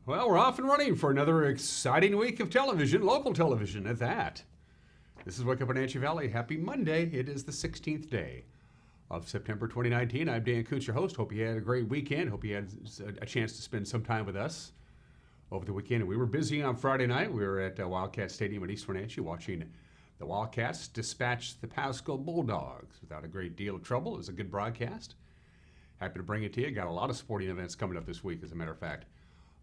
Well, we're off and running for another exciting week of television, local television at that. This is Wake Up Wenatchee Valley. Happy Monday. It is the 16th day of September 2019. I'm Dan Kuntz, your host. Hope you had a great weekend. Hope you had a chance to spend some time with us over the weekend. We were busy on Friday night. We were at Wildcat Stadium in East Wenatchee watching the Wildcats dispatch the Pasco Bulldogs without a great deal of trouble. It was a good broadcast. Happy to bring it to you. Got a lot of sporting events coming up this week, as a matter of fact.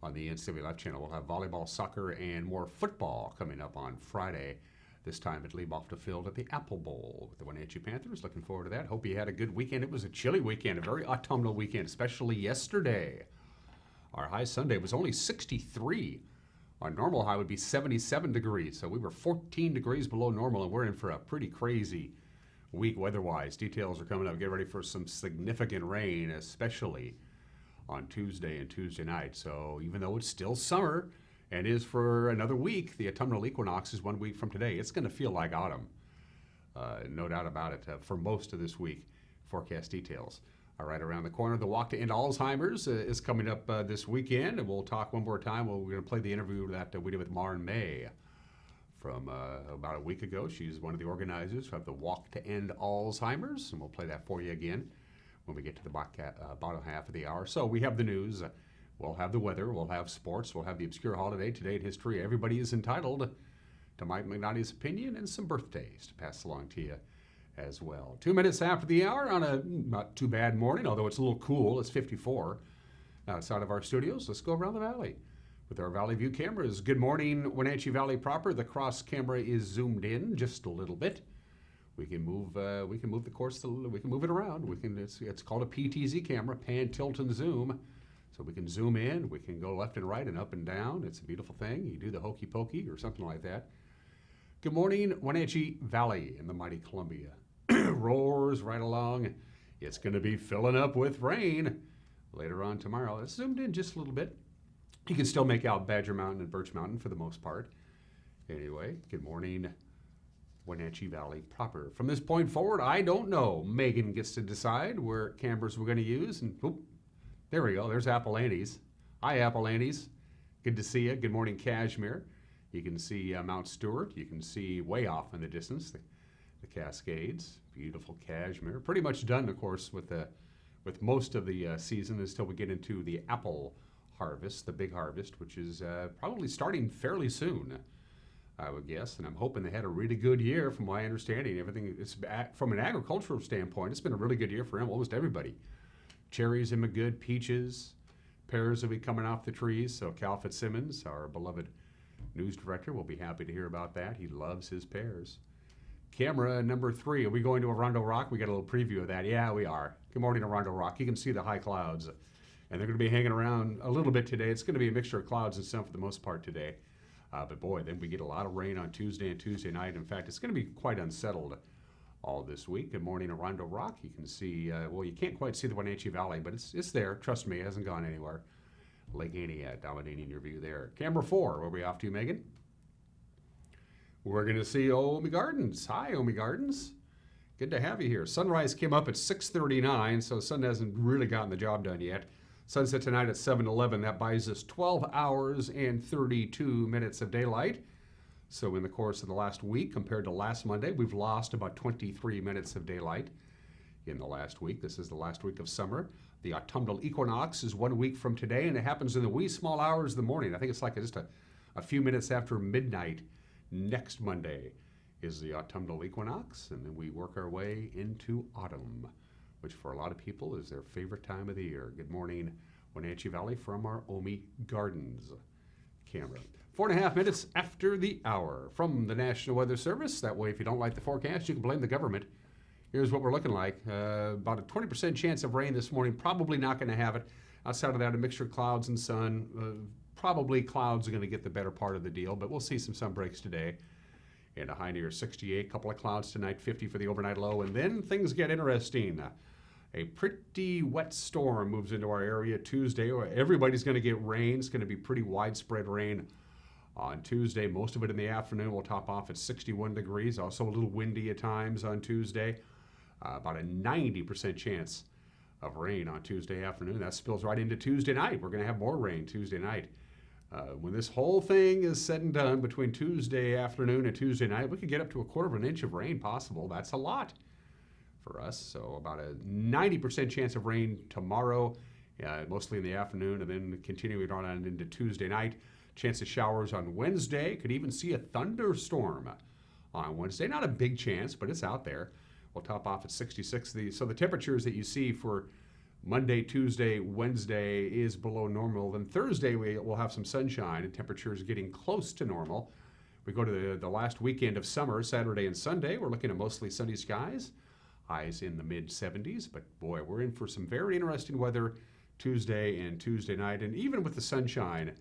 On the NCAA Live channel, we'll have volleyball, soccer, and more football coming up on Friday. This time at Leave Off the Field at the Apple Bowl with the Wenatchee Panthers. Looking forward to that. Hope you had a good weekend. It was a chilly weekend, a very autumnal weekend, especially yesterday. Our high Sunday was only 63. Our normal high would be 77 degrees, so we were 14 degrees below normal, and we're in for a pretty crazy week weather-wise. Details are coming up. Get ready for some significant rain, especially on Tuesday and Tuesday night. So even though it's still summer and is for another week, the autumnal equinox is 1 week from today. It's going to feel like autumn, no doubt about it, for most of this week. Forecast details are right around the corner. The Walk to End Alzheimer's is coming up this weekend, and we'll talk one more time. We're going to play the interview that we did with Lauren May from about a week ago. She's one of the organizers of the Walk to End Alzheimer's, and we'll play that for you again when we get to the bottom half of the hour. So we have the news, we'll have the weather, we'll have sports, we'll have the obscure holiday, today in history. Everybody is entitled to Mike McNally's opinion and some birthdays to pass along to you as well. 2 minutes after the hour on a not too bad morning, although it's a little cool. It's 54 outside of our studios. Let's go around the valley with our Valley View cameras. Good morning, Wenatchee Valley proper. The cross camera is zoomed in just a little bit. We can move the course. We can move it around. It's called a PTZ camera, pan, tilt, and zoom. So we can zoom in. We can go left and right and up and down. It's a beautiful thing. You do the hokey pokey or something like that. Good morning, Wenatchee Valley in the mighty Columbia. Roars right along. It's going to be filling up with rain later on tomorrow. It's zoomed in just a little bit. You can still make out Badger Mountain and Birch Mountain for the most part. Anyway, good morning, Wenatchee Valley proper. From this point forward, I don't know. Megan gets to decide where cameras we're going to use. And whoop, there we go. There's Apple Andes. Hi, Apple Andes. Good to see you. Good morning, Kashmir. You can see Mount Stewart. You can see way off in the distance the Cascades. Beautiful Kashmir. Pretty much done, of course, with most of the season until we get into the apple harvest, the big harvest, which is probably starting fairly soon, I would guess, and I'm hoping they had a really good year. From my understanding, everything is from an agricultural standpoint. It's been a really good year for almost everybody. Cherries have been good, peaches, pears will be coming off the trees. So Cal Fitzsimmons, our beloved news director, will be happy to hear about that. He loves his pears. Camera number 3. Are we going to Arundel Rock? We got a little preview of that. Yeah, we are. Good morning, Arundel Rock. You can see the high clouds, and they're going to be hanging around a little bit today. It's going to be a mixture of clouds and sun for the most part today. But boy, then we get a lot of rain on Tuesday and Tuesday night. In fact, it's going to be quite unsettled all this week. Good morning, Arundel Rock. You can see, well, you can't quite see the Wenatchee Valley, but it's there. Trust me, it hasn't gone anywhere. Lake Aniat dominating your view there. Camera 4, where are we off to, Megan? We're going to see Omi Gardens. Hi, Omi Gardens. Good to have you here. Sunrise came up at 6:39, so the sun hasn't really gotten the job done yet. Sunset tonight at 7:11. That buys us 12 hours and 32 minutes of daylight. So in the course of the last week, compared to last Monday, we've lost about 23 minutes of daylight in the last week. This is the last week of summer. The autumnal equinox is 1 week from today, and it happens in the wee small hours of the morning. I think it's like just a few minutes after midnight. Next Monday is the autumnal equinox, and then we work our way into autumn, which for a lot of people is their favorite time of the year. Good morning, Wenatchee Valley, from our Omi Gardens camera. 4.5 minutes after the hour from the National Weather Service. That way, if you don't like the forecast, you can blame the government. Here's what we're looking like. About a 20% chance of rain this morning. Probably not going to have it. Outside of that, a mixture of clouds and sun. Probably clouds are going to get the better part of the deal, but we'll see some sun breaks today. And a high near 68, couple of clouds tonight, 50 for the overnight low, and then things get interesting. A pretty wet storm moves into our area Tuesday. Everybody's going to get rain. It's going to be pretty widespread rain on Tuesday. Most of it in the afternoon. We'll top off at 61 degrees. Also a little windy at times on Tuesday. About a 90% chance of rain on Tuesday afternoon. That spills right into Tuesday night. We're going to have more rain Tuesday night. When this whole thing is said and done between Tuesday afternoon and Tuesday night, we could get up to 1/4 inch of rain possible. That's a lot for us. So about a 90% chance of rain tomorrow, mostly in the afternoon, and then continuing on into Tuesday night. Chance of showers on Wednesday. Could even see a thunderstorm on Wednesday. Not a big chance, but it's out there. We'll top off at 66. So the temperatures that you see for Monday, Tuesday, Wednesday is below normal. Then Thursday we'll have some sunshine and temperatures getting close to normal. We go to the last weekend of summer, Saturday and Sunday. We're looking at mostly sunny skies. Highs in the mid-70s, but boy, we're in for some very interesting weather Tuesday and Tuesday night. And even with the sunshine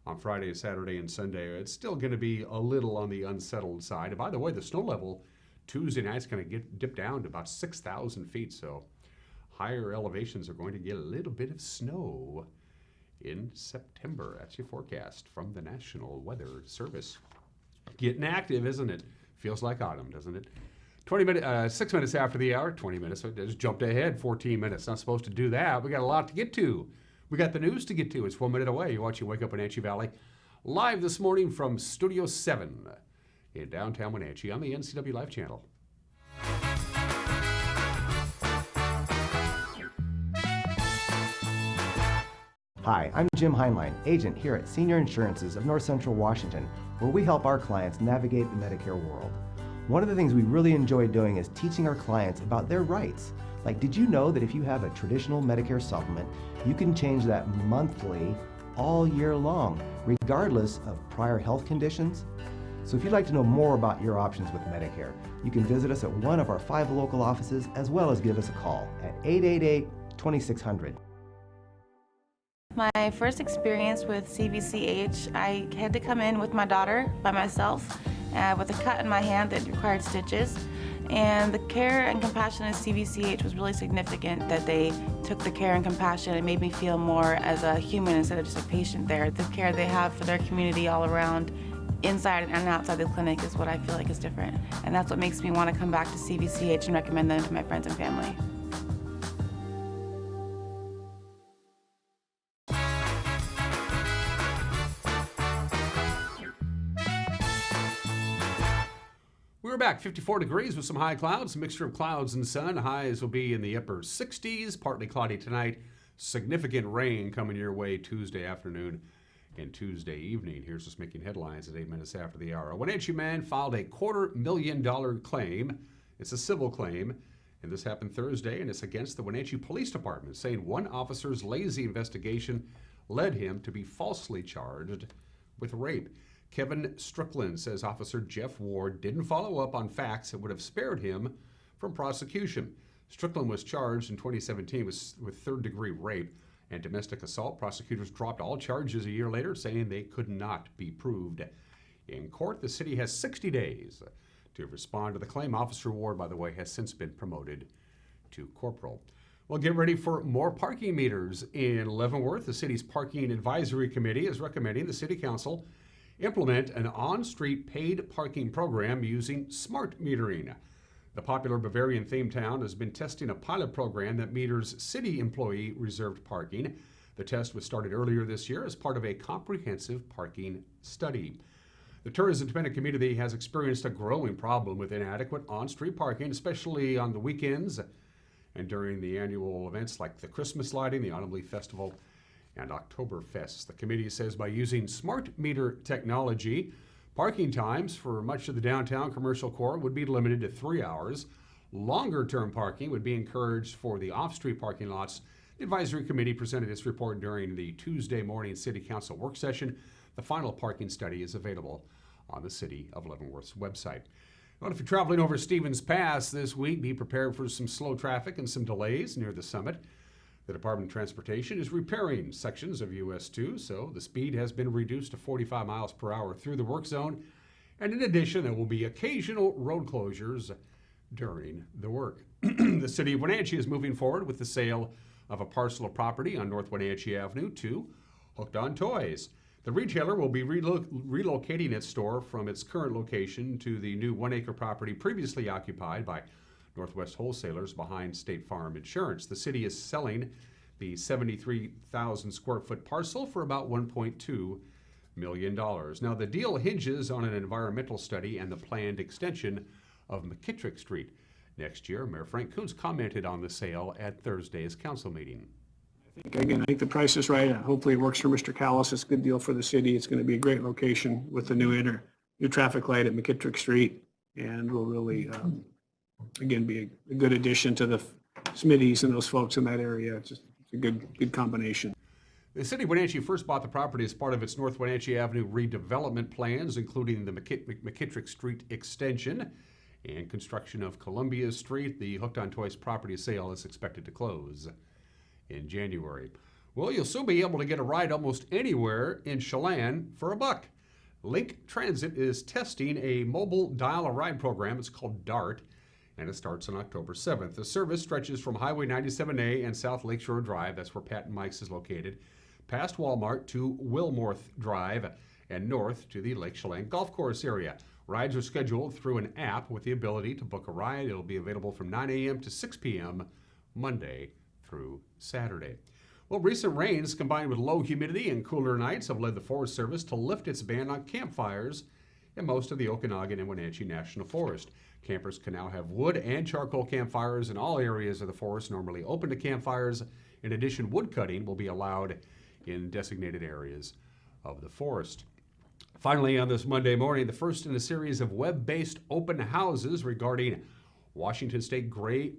on Friday, Saturday, and Sunday, it's still going to be a little on the unsettled side. And by the way, the snow level Tuesday night's going to dip down to about 6,000 feet, so higher elevations are going to get a little bit of snow in September. That's your forecast from the National Weather Service. Getting active, isn't it? Feels like autumn, doesn't it? 6 minutes after the hour, 20 minutes. I just jumped ahead 14 minutes. Not supposed to do that. We got a lot to get to. We got the news to get to. It's 1 minute away. You're watching Wake Up Wenatchee Valley live this morning from Studio 7 in downtown Wenatchee on the NCW Live channel. Hi, I'm Jim Heinlein, agent here at Senior Insurances of North Central Washington, where we help our clients navigate the Medicare world. One of the things we really enjoy doing is teaching our clients about their rights. Like, did you know that if you have a traditional Medicare supplement, you can change that monthly all year long, regardless of prior health conditions? So if you'd like to know more about your options with Medicare, you can visit us at one of our 5 local offices, as well as give us a call at 888-2600. My first experience with CVCH, I had to come in with my daughter by myself with a cut in my hand that required stitches. And the care and compassion at CVCH was really significant, that they took the care and compassion and made me feel more as a human instead of just a patient there. The care they have for their community all around, inside and outside the clinic, is what I feel like is different. And that's what makes me want to come back to CVCH and recommend them to my friends and family. We're back, 54 degrees with some high clouds, a mixture of clouds and sun. Highs will be in the upper 60s, partly cloudy tonight. Significant rain coming your way Tuesday afternoon and Tuesday evening. Here's what's making headlines at 8 minutes after the hour. A Wenatchee man filed a $250,000 claim. It's a civil claim, and this happened Thursday, and it's against the Wenatchee Police Department, saying one officer's lazy investigation led him to be falsely charged with rape. Kevin Strickland says Officer Jeff Ward didn't follow up on facts that would have spared him from prosecution. Strickland was charged in 2017 with third-degree rape and domestic assault. Prosecutors dropped all charges a year later, saying they could not be proved in court. The city has 60 days to respond to the claim. Officer Ward, by the way, has since been promoted to corporal. Well, get ready for more parking meters in Leavenworth. The city's Parking Advisory Committee is recommending the City Council implement an on-street paid parking program using smart metering. The popular Bavarian-themed town has been testing a pilot program that meters city employee reserved parking. The test was started earlier this year as part of a comprehensive parking study. The tourism dependent community has experienced a growing problem with inadequate on-street parking, especially on the weekends and during the annual events like the Christmas lighting, the Autumn Leaf Festival, and Oktoberfest. The committee says by using smart meter technology, parking times for much of the downtown commercial core would be limited to 3 hours. Longer-term parking would be encouraged for the off-street parking lots. The advisory committee presented its report during the Tuesday morning City Council work session. The final parking study is available on the City of Leavenworth's website. Well, if you're traveling over Stevens Pass this week, be prepared for some slow traffic and some delays near the summit. The Department of Transportation is repairing sections of US 2, so the speed has been reduced to 45 miles per hour through the work zone. And in addition, there will be occasional road closures during the work. The City of Wenatchee is moving forward with the sale of a parcel of property on North Wenatchee Avenue to Hooked on Toys. The retailer will be relocating its store from its current location to the new 1-acre property previously occupied by Northwest Wholesalers behind State Farm Insurance. The city is selling the 73,000 square foot parcel for about $1.2 million. Now, the deal hinges on an environmental study and the planned extension of McKittrick Street next year. Mayor Frank Kuntz commented on the sale at Thursday's council meeting. I think the price is right. Hopefully it works for Mr. Callis. It's a good deal for the city. It's going to be a great location with the new traffic light at McKittrick Street, and will really, again, be a good addition to the Smitties and those folks in that area. It's just a good combination. The city of Wenatchee first bought the property as part of its North Wenatchee Avenue redevelopment plans, including the McKittrick Street extension and construction of Columbia Street. The Hooked on Toys property sale is expected to close in January. Well, you'll soon be able to get a ride almost anywhere in Chelan for $1. Link Transit is testing a mobile dial-a-ride program. It's called DART, and it starts on October 7th. The service stretches from Highway 97A and South Lakeshore Drive, that's where Pat and Mike's is located, past Walmart to Wilmorth Drive, and north to the Lake Chelan Golf Course area. Rides are scheduled through an app with the ability to book a ride. It'll be available from 9 a.m. to 6 p.m. Monday through Saturday. Well, recent rains combined with low humidity and cooler nights have led the Forest Service to lift its ban on campfires in most of the Okanagan and Wenatchee National Forest. Campers can now have wood and charcoal campfires in all areas of the forest normally open to campfires. In addition, wood cutting will be allowed in designated areas of the forest. Finally, on this Monday morning, the first in a series of web-based open houses regarding Washington State gray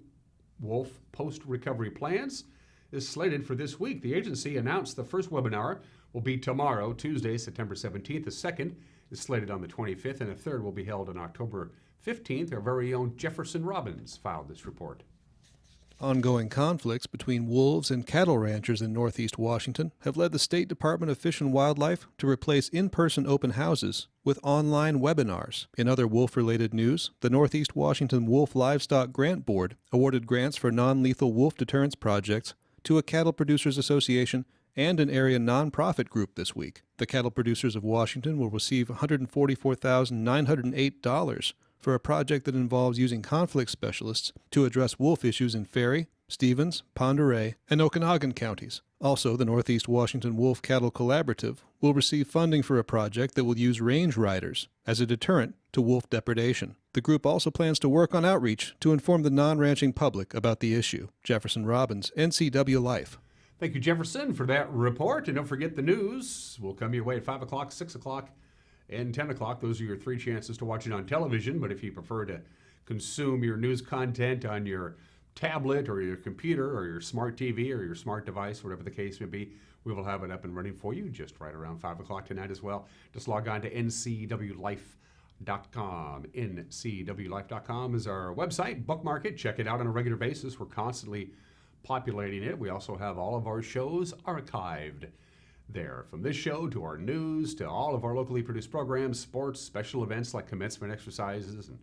wolf post-recovery plans is slated for this week. The agency announced the first webinar will be tomorrow, Tuesday, September 17th. The second is slated on the 25th, and the third will be held on October 15th. Our very own Jefferson Robbins filed this report. Ongoing conflicts between wolves and cattle ranchers in northeast Washington have led the State Department of Fish and Wildlife to replace in-person open houses with online webinars. In other wolf-related news, the Northeast Washington Wolf Livestock Grant Board awarded grants for non-lethal wolf deterrence projects to a cattle producers association and an area nonprofit group this week. The Cattle Producers of Washington will receive $144,908 for a project that involves using conflict specialists to address wolf issues in Ferry, Stevens, Pend Oreille, and Okanagan counties. Also, the Northeast Washington Wolf Cattle Collaborative will receive funding for a project that will use range riders as a deterrent to wolf depredation. The group also plans to work on outreach to inform the non-ranching public about the issue. Jefferson Robbins, NCW Life. Thank you, Jefferson, for that report. And don't forget the news will come your way at 5 o'clock, 6 o'clock, and 10 o'clock. Those are your three chances to watch it on television. But if you prefer to consume your news content on your tablet or your computer or your smart TV or your smart device, whatever the case may be, we will have it up and running for you just right around 5 o'clock tonight as well. Just log on to ncwlife.com. ncwlife.com is our website. Bookmark it. Check it out on a regular basis. We're constantly populating it. We also have all of our shows archived there. From this show to our news to all of our locally produced programs, sports, special events like commencement exercises and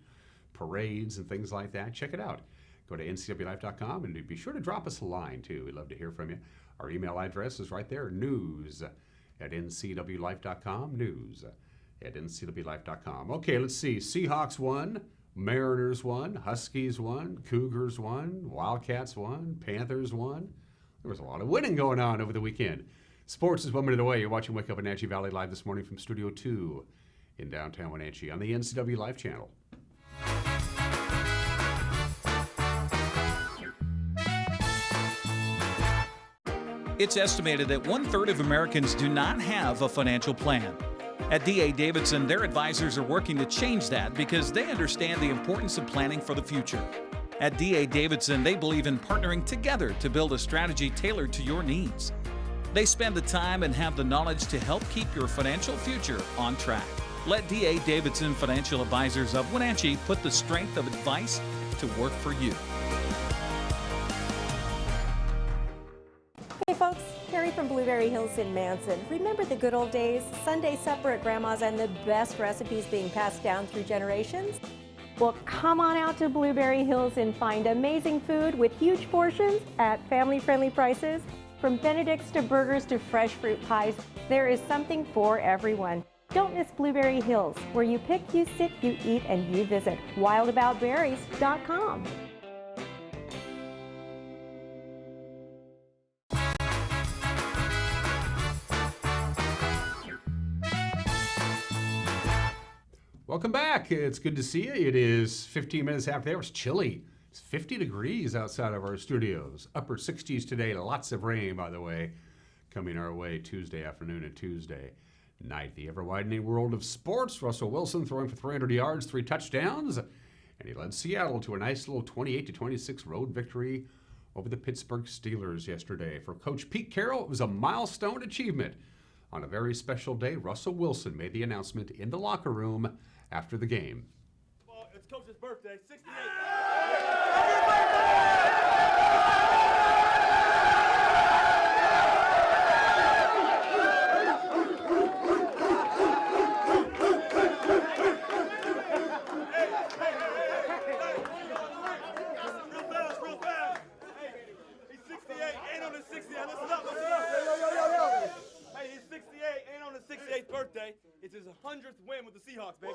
parades and things like that. Check it out. Go to ncwlife.com and be sure to drop us a line too. We'd love to hear from you. Our email address is right there, news@ncwlife.com, news@ncwlife.com. Okay, let's see. Seahawks won, Mariners won, Huskies won, Cougars won, Wildcats won, Panthers won. There was a lot of winning going on over the weekend. Sports is 1 minute away. You're watching Wake Up Wenatchee Valley live this morning from Studio 2 in downtown Wenatchee on the NCW Life channel. It's estimated that 1/3 of Americans do not have a financial plan. At D.A. Davidson, their advisors are working to change that because they understand the importance of planning for the future. At D.A. Davidson, they believe in partnering together to build a strategy tailored to your needs. They spend the time and have the knowledge to help keep your financial future on track. Let D.A. Davidson Financial Advisors of Wenatchee put the strength of advice to work for you. Hey folks, Carrie from Blueberry Hills in Manson. Remember the good old days? Sunday supper at Grandma's and the best recipes being passed down through generations? Well, come on out to Blueberry Hills and find amazing food with huge portions at family-friendly prices. From Benedict's to burgers to fresh fruit pies, there is something for everyone. Don't miss Blueberry Hills, where you pick, you sit, you eat, and you visit. wildaboutberries.com. Welcome back. It's good to see you. It is 15 minutes after there. It's chilly. It's 50 degrees outside of our studios. Upper 60s today. Lots of rain, by the way, coming our way Tuesday afternoon and Tuesday night. The ever-widening world of sports. Russell Wilson throwing for 300 yards, 3 touchdowns, and he led Seattle to a nice little 28-26 road victory over the Pittsburgh Steelers yesterday. For Coach Pete Carroll, it was a milestone achievement. On a very special day, Russell Wilson made the announcement in the locker room after the game. Well, it's Coach's birthday, 68. Real fast. Hey, he's 68, ain't on his 60th. Listen up. Hey, he's 68, ain't on his 68th birthday. It's his 100th win with the Seahawks, baby.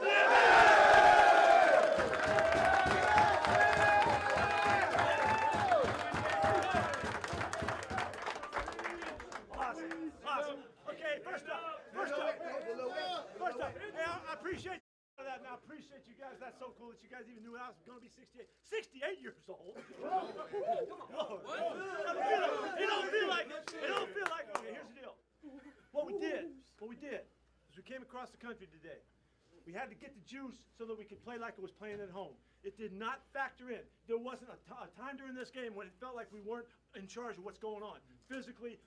Awesome. Okay, first up. Hey, I appreciate that, and I appreciate you guys. That's so cool that you guys even knew I was going to be 68. 68 years old. Come on. It don't feel like it. Okay, here's the deal. What we did is we came across the country today. We had to get the juice so that we could play like it was playing at home. It did not factor in. There wasn't a time during this game when it felt like we weren't in charge of what's going on. Physically,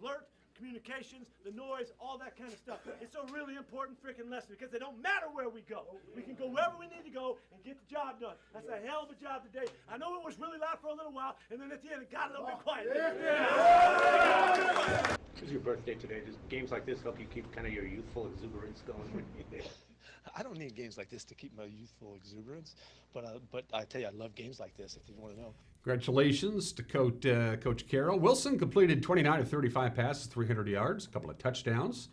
alert, communications, the noise, all that kind of stuff. It's a really important freaking lesson because it don't matter where we go. We can go wherever we need to go and get the job done. That's a hell of a job today. I know it was really loud for a little while, and then at the end it got a little bit quiet. It's your birthday today. Does games like this help you keep kind of your youthful exuberance going? I don't need games like this to keep my youthful exuberance, but I tell you, I love games like this, if you want to know. Congratulations to Coach Carroll. Wilson completed 29 of 35 passes, 300 yards, a couple of touchdowns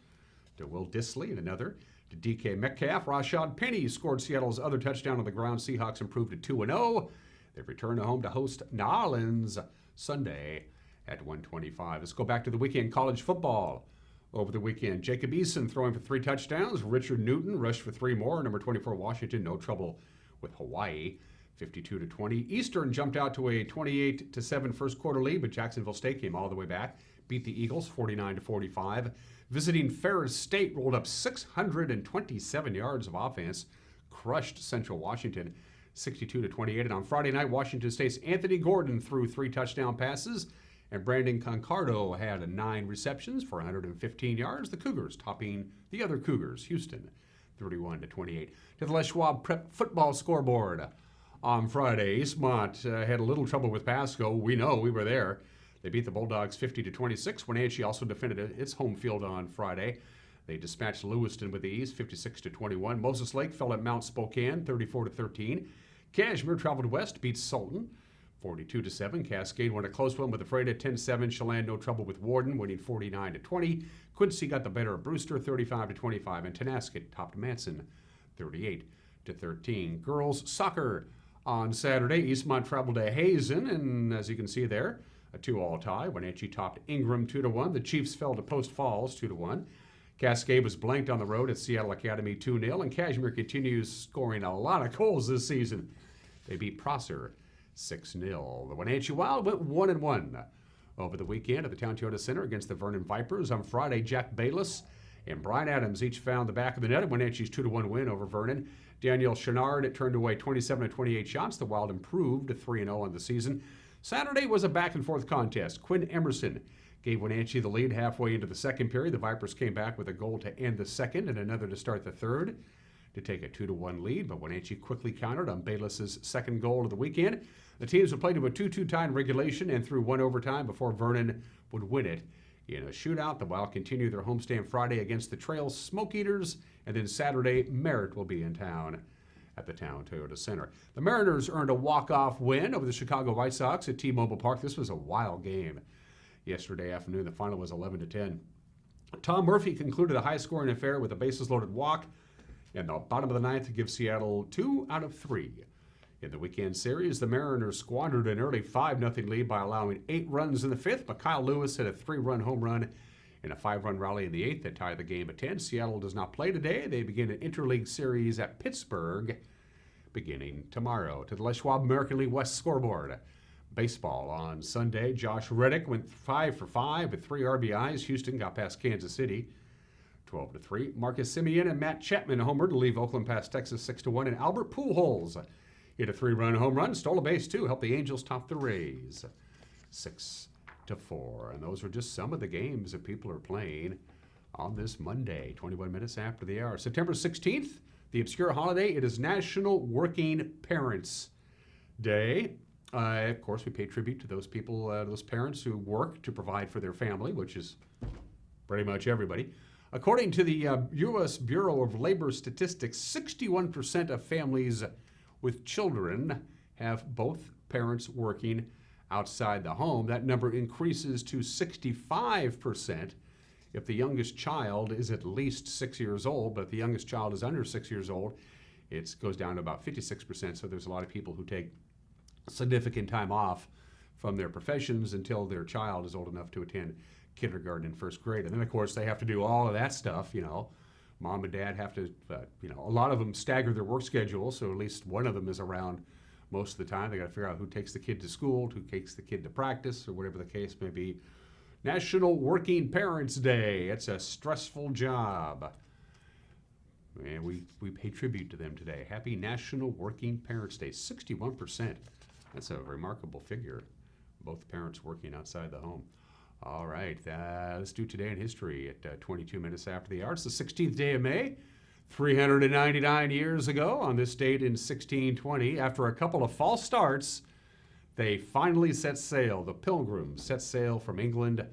to Will Dissly and another to DK Metcalf. Rashad Penny scored Seattle's other touchdown on the ground. Seahawks improved to 2-0. They return home to host New Orleans Sunday at 1:25. Let's go back to the weekend college football. Over the weekend, Jacob Eason throwing for 3 touchdowns. Richard Newton rushed for 3 more. Number 24, Washington, no trouble with Hawaii, 52-20. Eastern jumped out to a 28-7 first quarter lead, but Jacksonville State came all the way back, beat the Eagles 49-45. Visiting Ferris State rolled up 627 yards of offense, crushed Central Washington 62-28. And on Friday night, Washington State's Anthony Gordon threw 3 touchdown passes, and Brandon Concardo had 9 receptions for 115 yards. The Cougars topping the other Cougars, Houston, 31-28. To the Les Schwab Prep football scoreboard. On Friday, Eastmont had a little trouble with Pasco. We know, we were there. They beat the Bulldogs 50-26. Wenatchee also defended its home field on Friday. They dispatched Lewiston with ease, 56-21. Moses Lake fell at Mount Spokane, 34-13. Cashmere traveled west, beat Sultan, 42-7. Cascade won a close one with the Freda, 10-7. Chelan no trouble with Warden, winning 49-20. Quincy got the better of Brewster, 35-25. And Tenasket topped Manson, 38-13. Girls soccer on Saturday. Eastmont traveled to Hazen, and as you can see there, a 2-all tie. Wenatchee topped Ingram 2-1. The Chiefs fell to Post Falls 2-1. Cascade was blanked on the road at Seattle Academy 2-0, and Cashmere continues scoring a lot of goals this season. They beat Prosser 6-0. The Wenatchee Wild went 1-1 over the weekend at the Town Toyota Center against the Vernon Vipers. On Friday, Jack Bayless and Brian Adams each found the back of the net in Wenatchee's 2-1 win over Vernon. Daniel Chenard turned away 27-28 shots. The Wild improved to 3-0 on the season. Saturday was a back-and-forth contest. Quinn Emerson gave Wenatchee the lead halfway into the second period. The Vipers came back with a goal to end the second and another to start the third to take a 2-1 lead, but Wenatchee quickly countered on Bayless's second goal of the weekend. The teams would play to a 2-2 tie in regulation and through 1 overtime before Vernon would win it in a shootout. The Wild continue their homestand Friday against the Trail Smoke Eaters, and then Saturday, Merritt will be in town at the Town Toyota Center. The Mariners earned a walk-off win over the Chicago White Sox at T-Mobile Park. This was a wild game. Yesterday afternoon, the final was 11-10. Tom Murphy concluded a high-scoring affair with a bases-loaded walk in the bottom of the ninth to give Seattle 2 out of 3. In the weekend series, the Mariners squandered an early 5-0 lead by allowing 8 runs in the fifth, but Kyle Lewis hit a 3-run home run in a 5-run rally in the 8th that tied the game at 10. Seattle does not play today. They begin an interleague series at Pittsburgh beginning tomorrow. To the Les Schwab American League West scoreboard. Baseball on Sunday. Josh Reddick went 5 for 5 with 3 RBIs. Houston got past Kansas City 12-3. Marcus Semien and Matt Chapman homered to leave Oakland past Texas 6-1. And Albert Pujols hit a 3-run home run, stole a base too, helped the Angels top the Rays 6-4. And those are just some of the games that people are playing on this Monday, 21 minutes after the hour. September 16th, the obscure holiday, it is National Working Parents Day. Of course, we pay tribute to those people, those parents who work to provide for their family, which is pretty much everybody. According to the U.S. Bureau of Labor Statistics, 61% of families with children have both parents working outside the home. That number increases to 65% if the youngest child is at least 6 years old, but if the youngest child is under 6 years old, it goes down to about 56%. So there's a lot of people who take significant time off from their professions until their child is old enough to attend kindergarten and first grade. And then, of course, they have to do all of that stuff, Mom and dad have to, a lot of them stagger their work schedule, so at least one of them is around most of the time. They got to figure out who takes the kid to school, who takes the kid to practice, or whatever the case may be. National Working Parents Day. It's a stressful job. And we pay tribute to them today. Happy National Working Parents Day. 61%. That's a remarkable figure. Both parents working outside the home. All right, let's do Today in History at 22 minutes after the hour. It's the 16th day of May, 399 years ago on this date in 1620. After a couple of false starts, they finally set sail. The Pilgrims set sail from England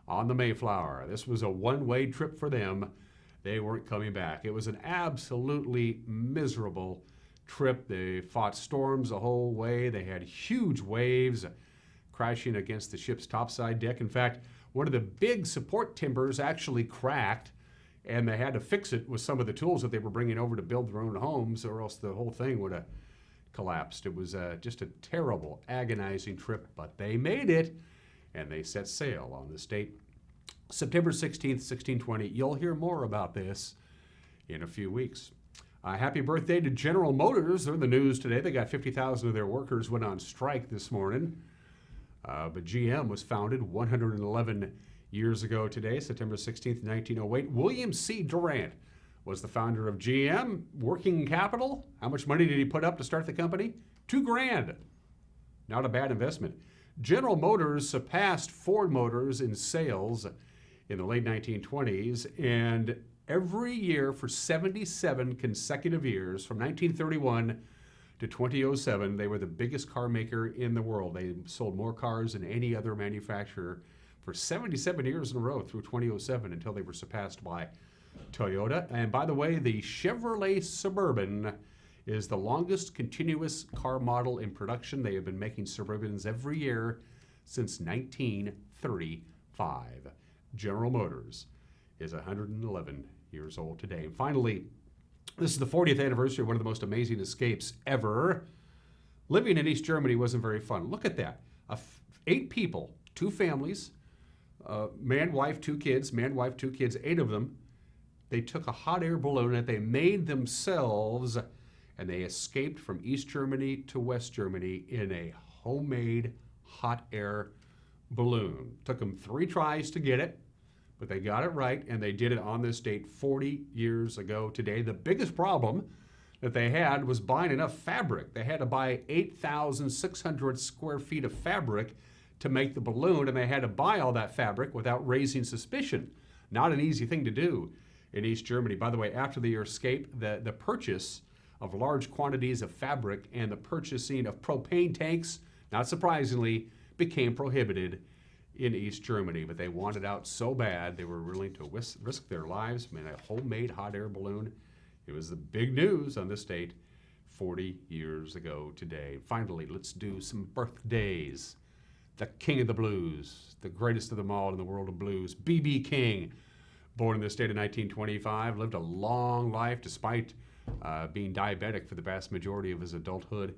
on the Mayflower. This was a one-way trip for them. They weren't coming back. It was an absolutely miserable trip. They fought storms the whole way. They had huge waves crashing against the ship's topside deck. In fact, one of the big support timbers actually cracked, and they had to fix it with some of the tools that they were bringing over to build their own homes, or else the whole thing would have collapsed. It was just a terrible, agonizing trip, but they made it, and they set sail on this date, September 16th, 1620. You'll hear more about this in a few weeks. Happy birthday to General Motors. They're in the news today. They got 50,000 of their workers went on strike this morning. But GM was founded 111 years ago today, September 16th, 1908. William C. Durant was the founder of GM. Working capital, how much money did he put up to start the company? $2,000. Not a bad investment. General Motors surpassed Ford Motors in sales in the late 1920s, and every year for 77 consecutive years, from 1931 to 2007, they were the biggest car maker in the world. They sold more cars than any other manufacturer for 77 years in a row through 2007 until they were surpassed by Toyota. And by the way, the Chevrolet Suburban is the longest continuous car model in production. They have been making Suburbans every year since 1935. General Motors is 111 years old today. And finally, this is the 40th anniversary of one of the most amazing escapes ever. Living in East Germany wasn't very fun. Look at that. 8 people, 2 families, man, wife, 2 kids, 8 of them. They took a hot air balloon that they made themselves, and they escaped from East Germany to West Germany in a homemade hot air balloon. Took them 3 tries to get it, but they got it right, and they did it on this date 40 years ago today. The biggest problem that they had was buying enough fabric. They had to buy 8,600 square feet of fabric to make the balloon, and they had to buy all that fabric without raising suspicion. Not an easy thing to do in East Germany. By the way, after the escape, the purchase of large quantities of fabric and the purchasing of propane tanks, not surprisingly, became prohibited in East Germany. But they wanted out so bad, they were willing to risk their lives in a homemade hot air balloon. It was the big news on this date 40 years ago today. Finally, let's do some birthdays. The king of the blues, the greatest of them all in the world of blues, B.B. King. Born in this state in 1925, lived a long life despite being diabetic for the vast majority of his adulthood.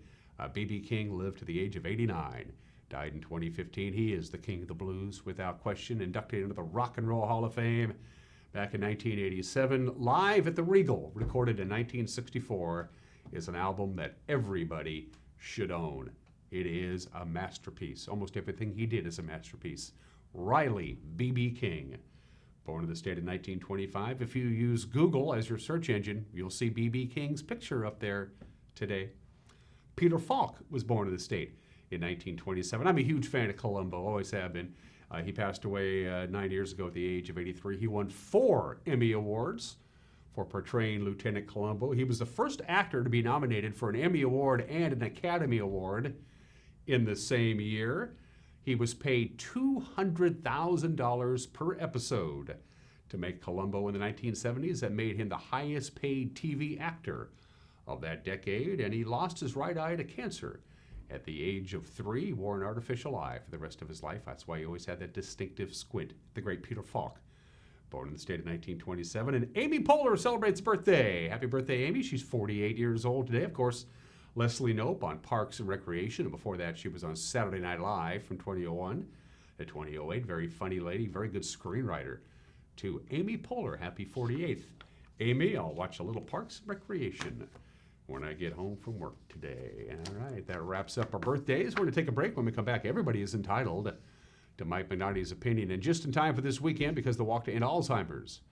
B.B. King lived to the age of 89. died in 2015. He is the king of the blues, without question, inducted into the Rock and Roll Hall of Fame back in 1987. Live at the Regal, recorded in 1964, is an album that everybody should own. It is a masterpiece. Almost everything he did is a masterpiece. Riley B.B. King, born in the state in 1925. If you use Google as your search engine, you'll see B.B. King's picture up there today. Peter Falk was born in the state in 1927. I'm a huge fan of Columbo, always have been. He passed away 9 years ago at the age of 83. He won 4 Emmy Awards for portraying Lieutenant Columbo. He was the first actor to be nominated for an Emmy Award and an Academy Award in the same year. He was paid $200,000 per episode to make Columbo in the 1970s. That made him the highest paid TV actor of that decade, and he lost his right eye to cancer at the age of 3. He wore an artificial eye for the rest of his life. That's why he always had that distinctive squint. The great Peter Falk, born in the state of 1927. And Amy Poehler celebrates birthday. Happy birthday, Amy. She's 48 years old today. Of course, Leslie Knope on Parks and Recreation. And before that, she was on Saturday Night Live from 2001 to 2008. Very funny lady, very good screenwriter. To Amy Poehler, happy 48th. Amy, I'll watch a little Parks and Recreation when I get home from work today. All right, that wraps up our birthdays. We're going to take a break. When we come back, everybody is entitled to Mike Mignotti's opinion. And just in time for this weekend, because the Walk to End Alzheimer's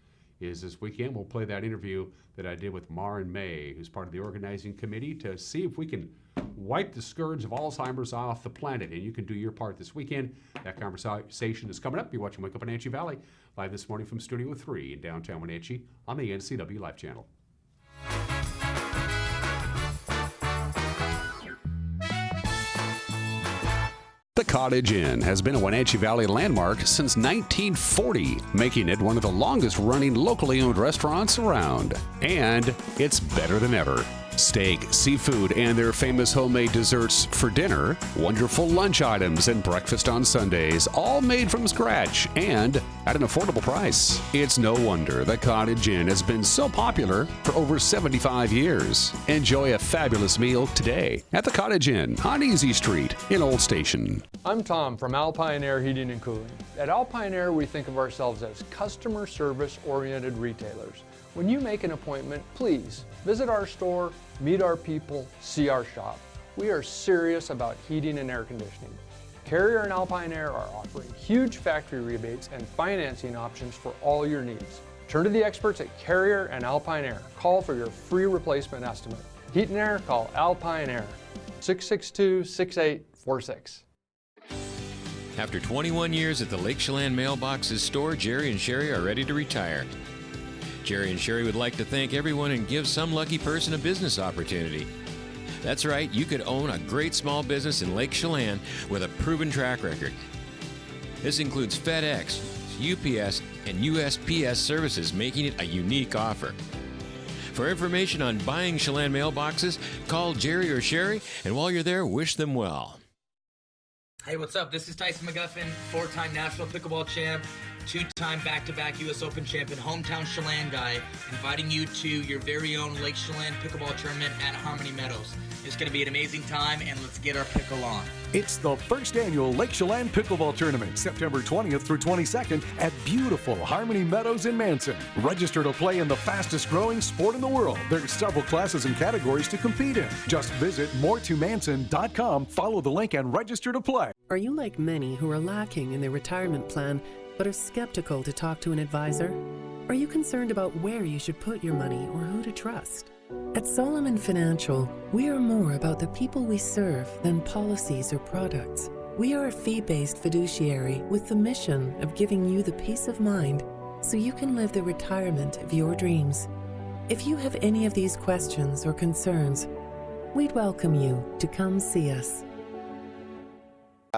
is this weekend, we'll play that interview that I did with Maren May, who's part of the organizing committee, to see if we can wipe the scourge of Alzheimer's off the planet. And you can do your part this weekend. That conversation is coming up. You're watching Wake Up Wenatchee Valley live this morning from Studio 3 in downtown Wenatchee on the NCW Live channel. The Cottage Inn has been a Wenatchee Valley landmark since 1940, making it one of the longest-running locally owned restaurants around. And it's better than ever. Steak, seafood, and their famous homemade desserts for dinner, wonderful lunch items, and breakfast on Sundays, all made from scratch and at an affordable price. It's no wonder the Cottage Inn has been so popular for over 75 years. Enjoy a fabulous meal today at the Cottage Inn on Easy Street in Old Station. I'm Tom from Alpine Air Heating and Cooling. At Alpine Air, we think of ourselves as customer service-oriented retailers. When you make an appointment, please visit our store, meet our people, see our shop. We are serious about heating and air conditioning. Carrier and Alpine Air are offering huge factory rebates and financing options for all your needs. Turn to the experts at Carrier and Alpine Air. Call for your free replacement estimate. Heat and air, call Alpine Air, 662-6846. After 21 years at the Lake Chelan Mailboxes store, Jerry and Sherry are ready to retire. Jerry and Sherry would like to thank everyone and give some lucky person a business opportunity. That's right, you could own a great small business in Lake Chelan with a proven track record. This includes FedEx, UPS, and USPS services, making it a unique offer. For information on buying Chelan mailboxes, call Jerry or Sherry, and while you're there, wish them well. Hey, what's up? This is Tyson McGuffin, 4-time national pickleball champ, 2-time back-to-back U.S. Open champion, hometown Chelan guy, inviting you to your very own Lake Chelan pickleball tournament at Harmony Meadows. It's going to be an amazing time, and let's get our pickle on. It's the first annual Lake Chelan Pickleball Tournament, September 20th through 22nd at beautiful Harmony Meadows in Manson. Register to play in the fastest-growing sport in the world. There's several classes and categories to compete in. Just visit moretomanson.com, follow the link, and register to play. Are you like many who are lacking in their retirement plan but are skeptical to talk to an advisor? Are you concerned about where you should put your money or who to trust? At Solomon Financial, we are more about the people we serve than policies or products. We are a fee-based fiduciary with the mission of giving you the peace of mind so you can live the retirement of your dreams. If you have any of these questions or concerns, we'd welcome you to come see us.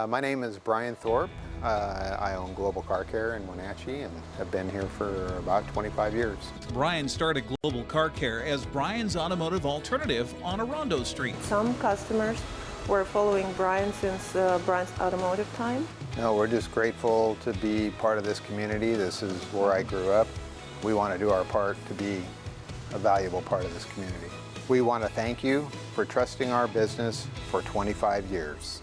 My name is Brian Thorpe. I own Global Car Care in Wenatchee and have been here for about 25 years. Brian started Global Car Care as Brian's automotive alternative on Orondo Street. Some customers were following Brian since Brian's automotive time. No, we're just grateful to be part of this community. This is where I grew up. We want to do our part to be a valuable part of this community. We want to thank you for trusting our business for 25 years.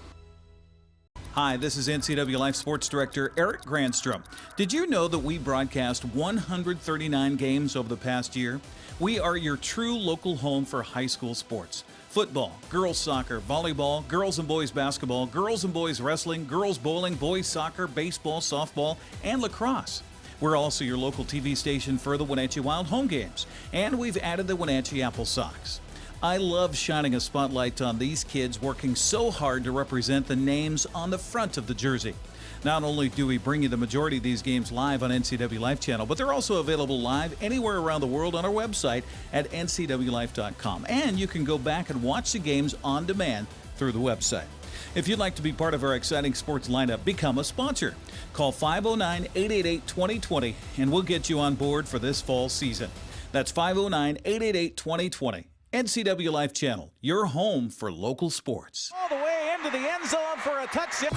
Hi, this is NCW Life Sports Director Eric Grandstrom. Did you know that we broadcast 139 games over the past year? We are your true local home for high school sports. Football, girls soccer, volleyball, girls and boys basketball, girls and boys wrestling, girls bowling, boys soccer, baseball, softball, and lacrosse. We're also your local TV station for the Wenatchee Wild home games, and we've added the Wenatchee Apple Sox. I love shining a spotlight on these kids working so hard to represent the names on the front of the jersey. Not only do we bring you the majority of these games live on NCW Life Channel, but they're also available live anywhere around the world on our website at ncwlife.com. And you can go back and watch the games on demand through the website. If you'd like to be part of our exciting sports lineup, become a sponsor. Call 509-888-2020 and we'll get you on board for this fall season. That's 509-888-2020. NCW Life Channel, your home for local sports. All the way into the end zone for a touchdown.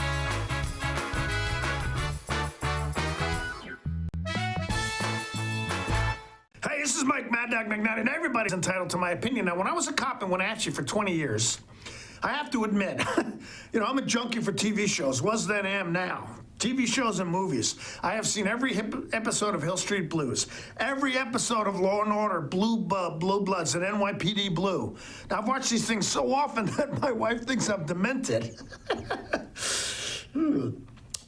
Hey, this is Mike Mad Dog McNutt, and everybody's entitled to my opinion. Now, when I was a cop in Wenatchee for 20 years, I have to admit, I'm a junkie for TV shows, was then, am now. TV shows and movies. I have seen every episode of Hill Street Blues, every episode of Law & Order, Blue Bloods, and NYPD Blue. Now, I've watched these things so often that my wife thinks I'm demented.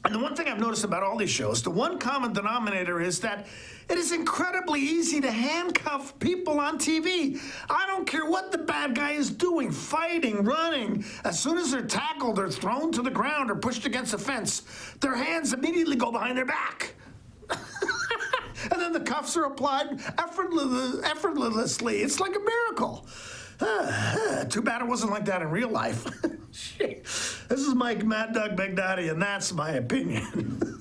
And the one thing I've noticed about all these shows, the one common denominator is that it is incredibly easy to handcuff people on TV. I don't care what the bad guy is doing, fighting, running. As soon as they're tackled or thrown to the ground or pushed against a fence, their hands immediately go behind their back. And then the cuffs are applied effortlessly. It's like a miracle. Too bad it wasn't like that in real life. This is Mike Mad Dog McNutt, and that's my opinion.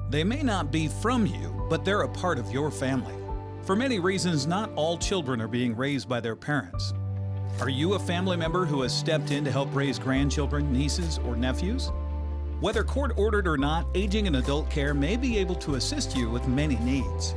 They may not be from you, but they're a part of your family. For many reasons, not all children are being raised by their parents. Are you a family member who has stepped in to help raise grandchildren, nieces, or nephews? Whether court-ordered or not, Aging and Adult Care may be able to assist you with many needs.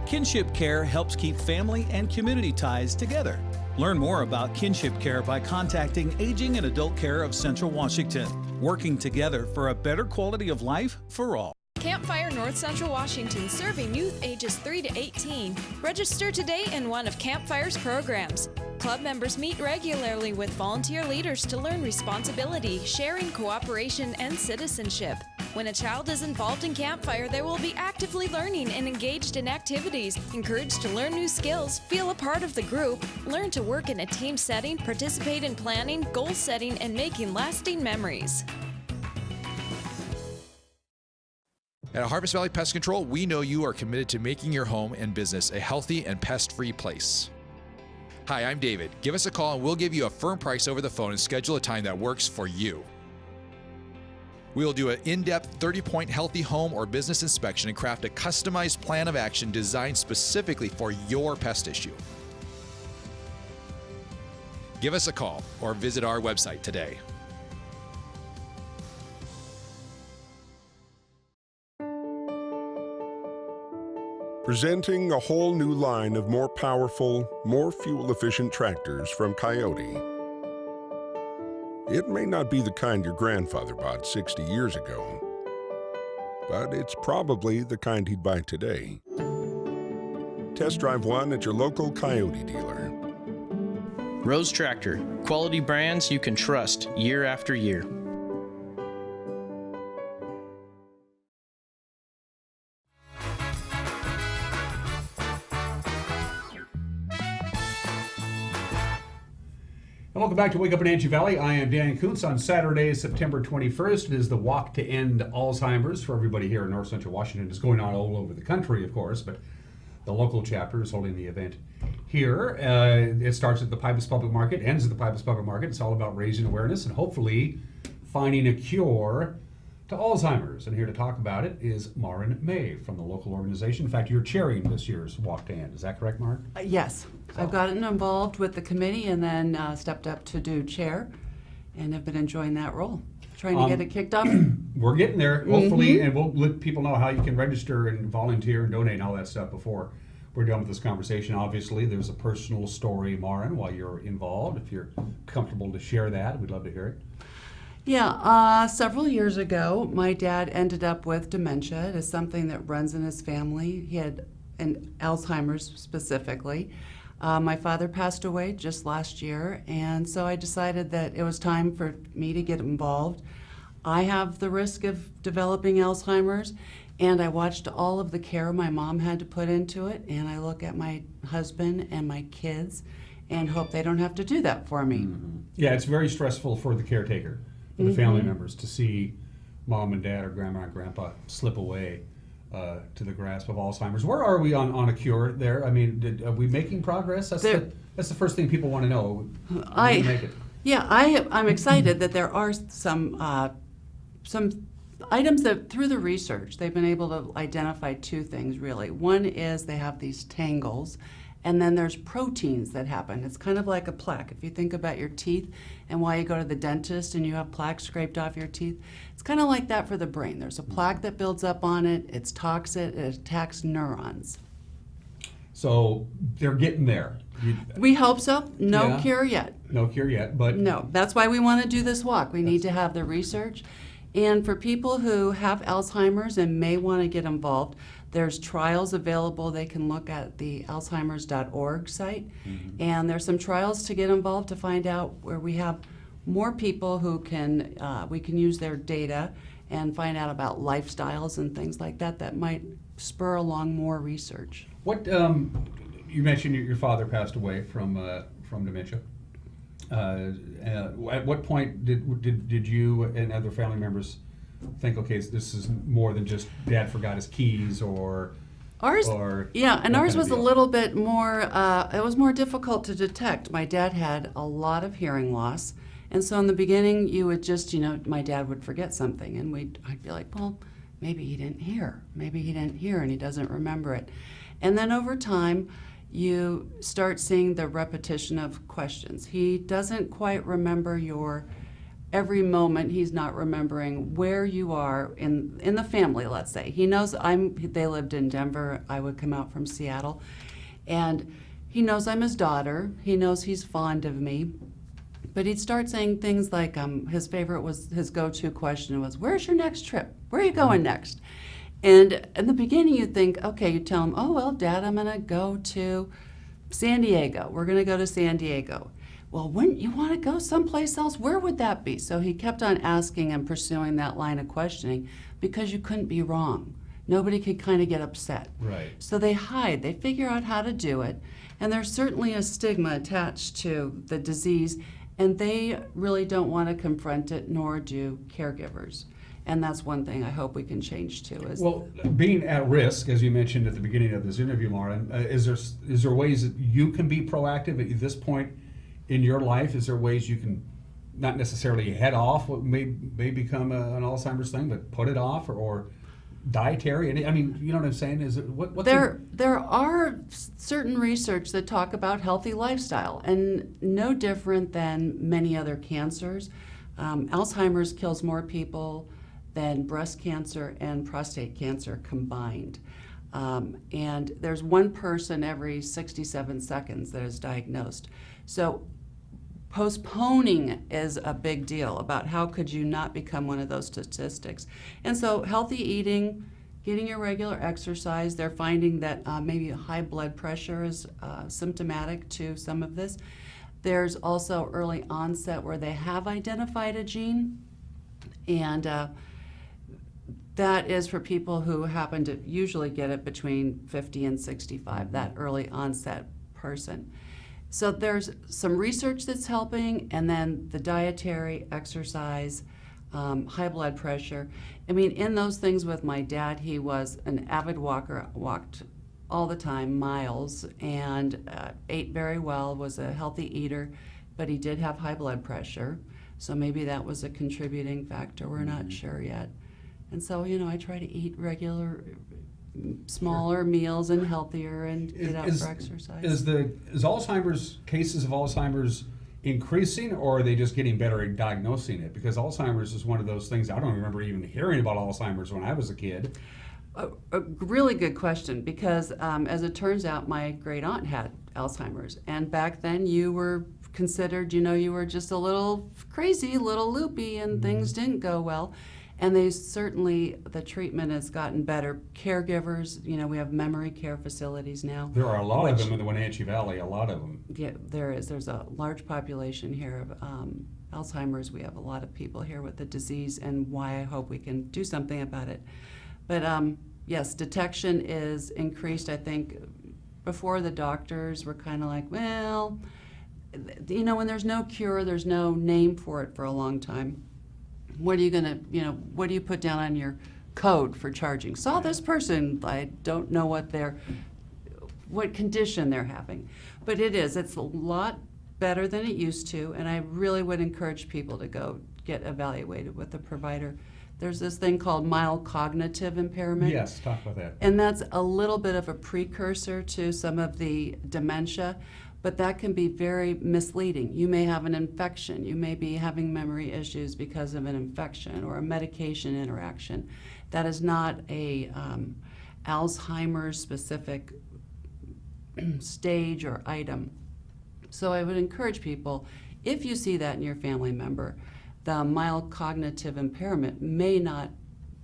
Kinship Care helps keep family and community ties together. Learn more about Kinship Care by contacting Aging and Adult Care of Central Washington, working together for a better quality of life for all. Campfire North Central Washington, serving youth ages 3 to 18. Register today in one of Campfire's programs. Club members meet regularly with volunteer leaders to learn responsibility, sharing, cooperation, and citizenship. When a child is involved in Campfire, they will be actively learning and engaged in activities, encouraged to learn new skills, feel a part of the group, learn to work in a team setting, participate in planning, goal setting, and making lasting memories. At Harvest Valley Pest Control, we know you are committed to making your home and business a healthy and pest-free place. Hi, I'm David. Give us a call and we'll give you a firm price over the phone and schedule a time that works for you. We will do an in-depth 30-point healthy home or business inspection and craft a customized plan of action designed specifically for your pest issue. Give us a call or visit our website today. Presenting a whole new line of more powerful, more fuel-efficient tractors from Coyote. It may not be the kind your grandfather bought 60 years ago, but it's probably the kind he'd buy today. Test drive one at your local Coyote dealer. Rose Tractor, quality brands you can trust year after year. Welcome back to Wake Up in Wenatchee Valley. I am Dan Kuntz. On Saturday, September 21st, it is the Walk to End Alzheimer's for everybody here in North Central Washington. It's going on all over the country, of course, but the local chapter is holding the event here. It starts at the Pybus Public Market, ends at the Pybus Public Market. It's all about raising awareness and hopefully finding a cure to Alzheimer's. And here to talk about it is Marin May from the local organization. In fact, you're chairing this year's Walk to End. Is that correct, Mark? Yes. I've gotten involved with the committee and then stepped up to do chair and have been enjoying that role, trying to get it kicked off. We're getting there, hopefully, and we'll let people know how you can register and volunteer and donate and all that stuff before we're done with this conversation. Obviously, there's a personal story, Maureen, while you're involved. If you're comfortable to share that, we'd love to hear it. Yeah, several years ago, my dad ended up with dementia. It is something that runs in his family. He had Alzheimer's specifically. My father passed away just last year, and so I decided that it was time for me to get involved. I have the risk of developing Alzheimer's, and I watched all of the care my mom had to put into it, and I look at my husband and my kids and hope they don't have to do that for me. Yeah, it's very stressful for the caretaker, for the family members, to see mom and dad or grandma and grandpa slip away to the grasp of Alzheimer's. Where are we on a cure there? I mean, are we making progress? That's the first thing people want to know. Did we make it? Yeah, I'm excited that there are some items that through the research they've been able to identify two things really. One is they have these tangles, and then there's proteins that happen. It's kind of like a plaque. If you think about your teeth and why you go to the dentist and you have plaque scraped off your teeth, it's kind of like that for the brain. There's a plaque that builds up on it, it's toxic, it attacks neurons. So they're getting there. We hope so. No cure yet. No cure yet, but... No, that's why we want to do this walk. We need to have the research. And for people who have Alzheimer's and may want to get involved, there's trials available. They can look at the alzheimers.org site. And there's some trials to get involved to find out where we have more people who can, we can use their data and find out about lifestyles and things like that that might spur along more research. What, you mentioned your father passed away from dementia. At what point did you and other family members think, okay, this is more than just dad forgot his keys or ours? Or yeah, and ours was a little bit more, it was more difficult to detect. My dad had a lot of hearing loss. And so in the beginning, you would just, my dad would forget something, and I'd be like, well, maybe he didn't hear. Maybe he didn't hear and he doesn't remember it. And then over time, you start seeing the repetition of questions. He doesn't quite remember your every moment. He's not remembering where you are in the family, let's say. He knows they lived in Denver. I would come out from Seattle. And he knows I'm his daughter. He knows he's fond of me. But he'd start saying things like his go-to question was, where's your next trip? Where are you going next? And in the beginning, you'd think, okay, you tell him, oh, well, Dad, I'm going to go to San Diego. We're going to go to San Diego. Well, wouldn't you want to go someplace else? Where would that be? So he kept on asking and pursuing that line of questioning because you couldn't be wrong. Nobody could kind of get upset. Right. So they hide. They figure out how to do it. And there's certainly a stigma attached to the disease, and they really don't want to confront it, nor do caregivers. And that's one thing I hope we can change too. Well, being at risk, as you mentioned at the beginning of this interview, Maureen, is there ways that you can be proactive at this point in your life? Is there ways you can not necessarily head off what may become an Alzheimer's thing, but put it off or dietary? I mean, you know what I'm saying? Is it there are certain research that talk about healthy lifestyle, and no different than many other cancers. Alzheimer's kills more people than breast cancer and prostate cancer combined. And there's one person every 67 seconds that is diagnosed. So postponing is a big deal about how could you not become one of those statistics. And so healthy eating, getting your regular exercise, they're finding that maybe high blood pressure is symptomatic to some of this. There's also early onset where they have identified a gene, and that is for people who happen to usually get it between 50 and 65, that early onset person. So there's some research that's helping, and then the dietary, exercise, high blood pressure. I mean, in those things with my dad, he was an avid walker, walked all the time, miles, and ate very well, was a healthy eater, but he did have high blood pressure. So maybe that was a contributing factor. We're not sure yet. And so, I try to eat regular, smaller meals and healthier and get out for exercise. Is cases of Alzheimer's increasing, or are they just getting better at diagnosing it? Because Alzheimer's is one of those things, I don't remember even hearing about Alzheimer's when I was a kid. A really good question, because as it turns out, my great aunt had Alzheimer's, and back then you were considered, you were just a little crazy, a little loopy, and things didn't go well. And the treatment has gotten better. Caregivers, we have memory care facilities now. There are a lot of them in the Wenatchee Valley, a lot of them. Yeah, there is. There's a large population here of Alzheimer's. We have a lot of people here with the disease, and why I hope we can do something about it. But yes, detection is increased. I think before the doctors were kind of like, well, when there's no cure, there's no name for it for a long time. What are you gonna, what do you put down on your code for charging? Saw this person, I don't know what condition they're having. But it's a lot better than it used to, and I really would encourage people to go get evaluated with a provider. There's this thing called mild cognitive impairment. Yes, talk about that. And that's a little bit of a precursor to some of the dementia, but that can be very misleading. You may have an infection. You may be having memory issues because of an infection or a medication interaction. That is not a Alzheimer's specific stage or item. So I would encourage people, if you see that in your family member, the mild cognitive impairment may not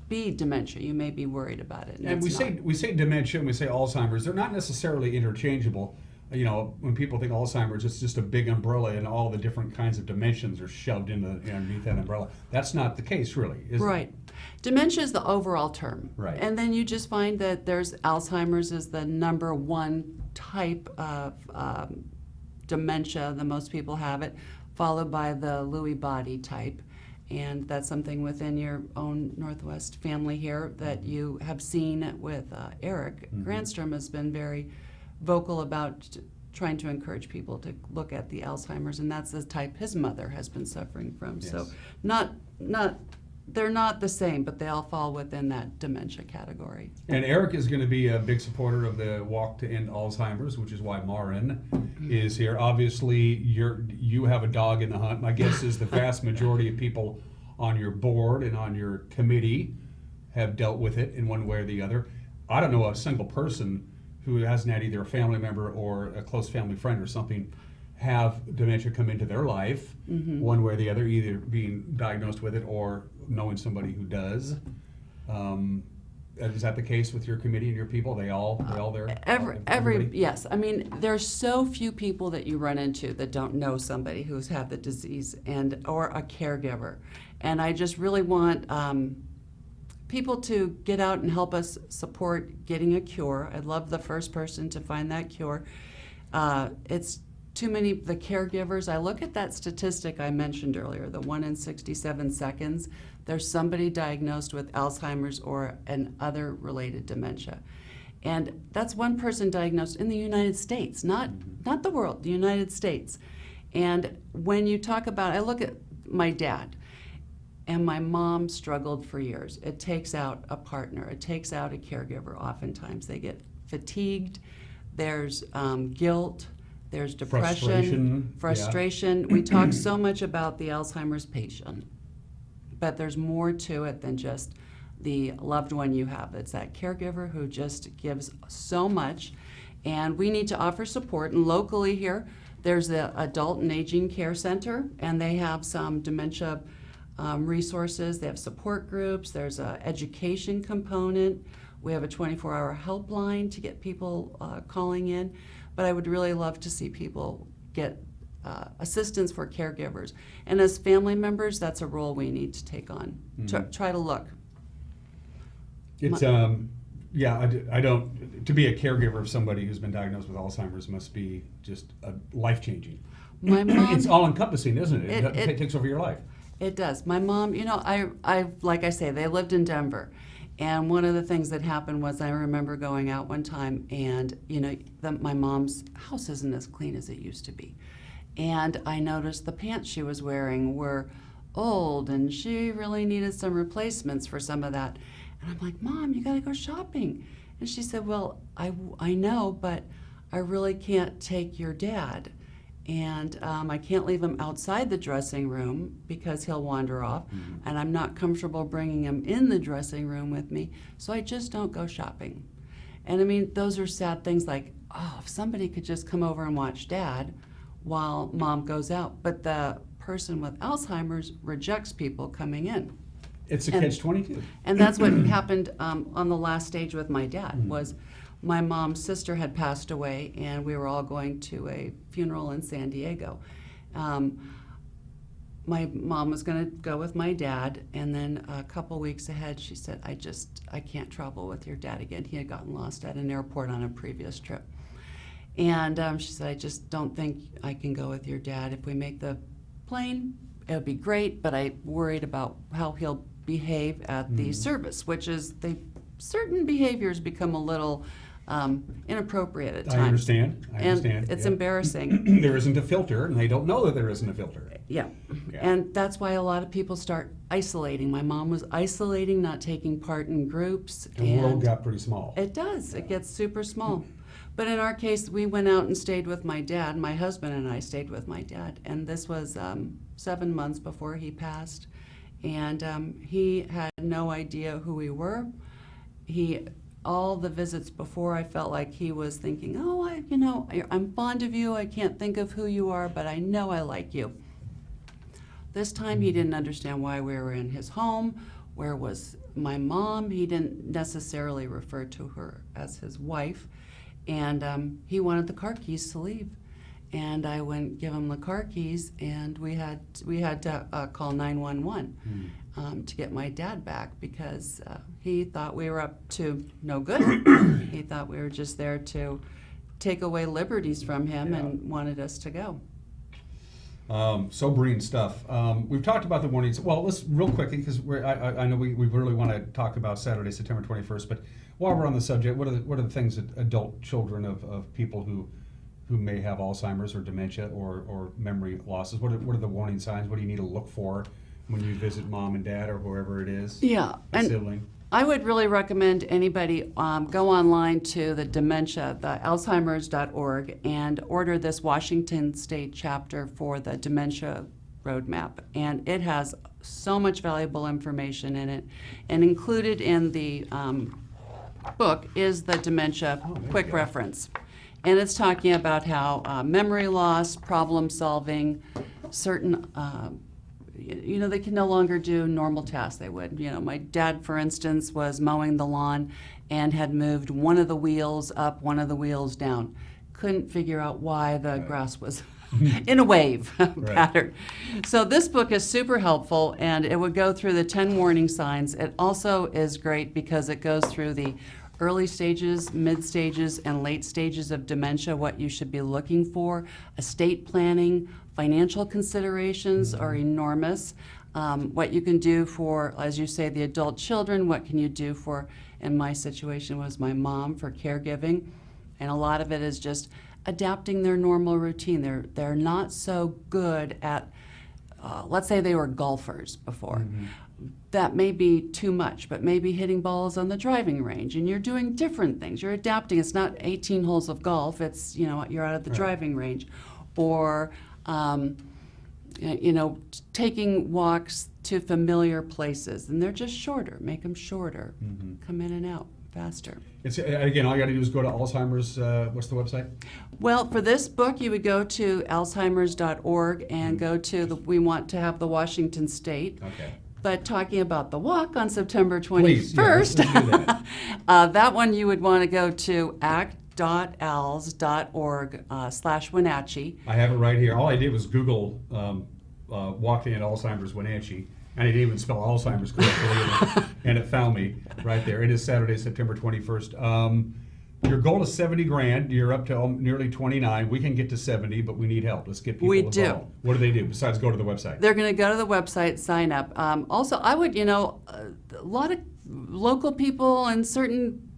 be dementia. You may be worried about it. And we say dementia and we say Alzheimer's. They're not necessarily interchangeable. When people think Alzheimer's, it's just a big umbrella and all the different kinds of dimensions are shoved underneath that umbrella. That's not the case, really, is right. it? Dementia is the overall term. Right. And then you just find that there's Alzheimer's is the number one type of dementia, the most people have it, followed by the Lewy body type. And that's something within your own Northwest family here that you have seen with Eric. Grandstrom has been very vocal about trying to encourage people to look at the Alzheimer's, and that's the type his mother has been suffering from. Yes. So they're not the same, but they all fall within that dementia category. And Eric is going to be a big supporter of the Walk to End Alzheimer's, which is why Marin is here. Obviously, you have a dog in the hunt. My guess is the vast majority of people on your board and on your committee have dealt with it in one way or the other. I don't know a single person who hasn't had either a family member or a close family friend or something have dementia come into their life, one way or the other, either being diagnosed with it or knowing somebody who does. Is that the case with your committee and your people? They're all there? Yes. I mean, there's so few people that you run into that don't know somebody who's had the disease or a caregiver. And I just really want people to get out and help us support getting a cure. I'd love the first person to find that cure. It's too many, the caregivers, I look at that statistic I mentioned earlier, the 1 in 67 seconds, there's somebody diagnosed with Alzheimer's or an other related dementia. And that's one person diagnosed in the United States, not the world, the United States. And when you talk about, I look at my dad, and my mom struggled for years. It takes out a partner. It takes out a caregiver oftentimes. They get fatigued. There's guilt. There's depression. Frustration. Yeah. We talk so much about the Alzheimer's patient, but there's more to it than just the loved one you have. It's that caregiver who just gives so much. And we need to offer support. And locally here, there's the Adult and Aging Care Center, and they have some dementia resources. They have support groups. There's an education component. We have a 24-hour helpline to get people calling in. But I would really love to see people get assistance for caregivers. And as family members, that's a role we need to take on. Try to look. It's I don't. To be a caregiver of somebody who's been diagnosed with Alzheimer's must be just life-changing. My mom, it's all-encompassing, isn't it? It takes over your life. It does. My mom, I like I say, they lived in Denver. And one of the things that happened was I remember going out one time and, my mom's house isn't as clean as it used to be. And I noticed the pants she was wearing were old and she really needed some replacements for some of that. And I'm like, Mom, you got to go shopping. And she said, well, I know, but I really can't take your dad. And I can't leave him outside the dressing room because he'll wander off, and I'm not comfortable bringing him in the dressing room with me, so I just don't go shopping. And I mean, those are sad things like, oh, if somebody could just come over and watch Dad while Mom goes out. But the person with Alzheimer's rejects people coming in. It's a catch-22. And that's what happened on the last stage with my dad, was my mom's sister had passed away, and we were all going to a funeral in San Diego. My mom was going to go with my dad, and then a couple weeks ahead, she said, I can't travel with your dad again. He had gotten lost at an airport on a previous trip. And she said, I just don't think I can go with your dad. If we make the plane, it would be great, but I'm worried about how he'll behave at the service, which is certain behaviors become a little inappropriate at times. I understand. And it's embarrassing. There isn't a filter, and they don't know that there isn't a filter. Yeah. And that's why a lot of people start isolating. My mom was isolating, not taking part in groups. The world got pretty small. It does. It gets super small. But in our case, we went out and stayed with my dad. My husband and I stayed with my dad. And this was 7 months before he passed. And he had no idea who we were. All the visits before, I felt like he was thinking, oh, I'm fond of you. I can't think of who you are, but I know I like you. This time he didn't understand why we were in his home. Where was my mom? He didn't necessarily refer to her as his wife. And he wanted the car keys to leave. And I went give him the car keys, and we had to call 911 to get my dad back, because he thought we were up to no good. He thought we were just there to take away liberties from him and wanted us to go. Sobering stuff. We've talked about the warnings. Well, let's real quickly, because I know we really want to talk about Saturday, September 21st. But while we're on the subject, what are the things that adult children of people who may have Alzheimer's or dementia or memory losses? What are the warning signs? What do you need to look for when you visit mom and dad or whoever it is? Yeah, and sibling? I would really recommend anybody go online to the Alzheimer's.org, and order this Washington State chapter for the dementia roadmap. And it has so much valuable information in it. And included in the book is the dementia quick reference. And it's talking about how memory loss, problem solving, certain they can no longer do normal tasks they would. My dad, for instance, was mowing the lawn and had moved one of the wheels up, one of the wheels down. Couldn't figure out why the grass was in a wave pattern. So this book is super helpful, and it would go through the 10 warning signs. It also is great because it goes through the early stages, mid stages, and late stages of dementia, what you should be looking for. Estate planning, financial considerations are enormous. What you can do for, as you say, the adult children, what can you do for, in my situation was my mom, for caregiving. And a lot of it is just adapting their normal routine. They're not so good at, let's say they were golfers before. That may be too much, but maybe hitting balls on the driving range, and you're doing different things. You're adapting. It's not 18 holes of golf. It's, you're out at the driving range. Or, taking walks to familiar places, and they're just shorter. Make them shorter. Come in and out faster. It's again, all you got to do is go to Alzheimer's. What's the website? Well, for this book, you would go to Alzheimer's.org and go to we want to have the Washington State. Okay. But talking about the walk on September 21st, Please, let's do that. That one you would want to go to act.alz.org/Wenatchee. I have it right here. All I did was Google walking at Alzheimer's Wenatchee, and I didn't even spell Alzheimer's correctly, and it found me right there. It is Saturday, September 21st. Your goal is 70 grand. You're up to nearly 29. We can get to 70, but we need help. Let's get people involved. Do. What do they do besides go to the website? They're going to go to the website, sign up. Also, I would, a lot of local people in certain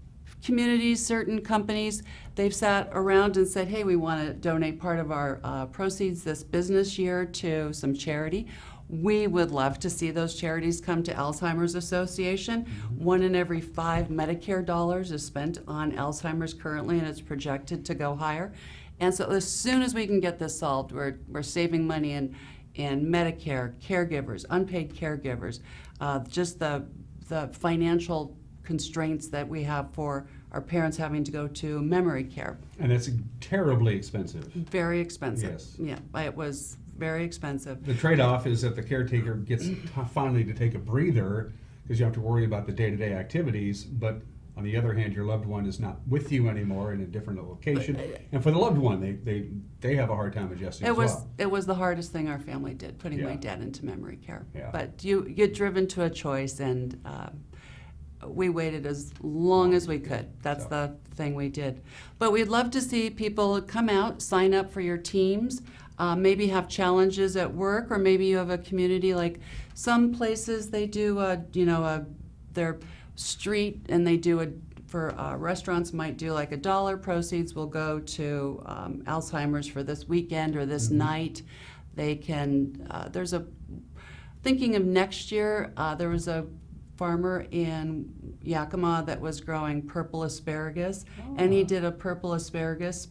communities, certain companies, they've sat around and said, hey, we want to donate part of our proceeds this business year to some charity. We would love to see those charities come to Alzheimer's Association. 1 in every 5 Medicare dollars is spent on Alzheimer's currently, and it's projected to go higher. And so as soon as we can get this solved, we're saving money in Medicare, caregivers, unpaid caregivers, just the financial constraints that we have for our parents having to go to memory care. And that's terribly expensive. Very expensive. Yes. Yeah, it was very expensive. The trade-off is that the caretaker gets finally to take a breather because you have to worry about the day-to-day activities, but on the other hand, your loved one is not with you anymore in a different location. And for the loved one, they have a hard time adjusting as well. It was the hardest thing our family did, putting my dad into memory care. But you get driven to a choice, and we waited as long as we could. That's the thing we did. But we'd love to see people come out, sign up for your teams, maybe have challenges at work, or maybe you have a community like some places they do their street, and they do for restaurants might do like $1 proceeds will go to Alzheimer's for this weekend or this night. They can, thinking of next year, there was a farmer in Yakima that was growing purple asparagus, and he did a purple asparagus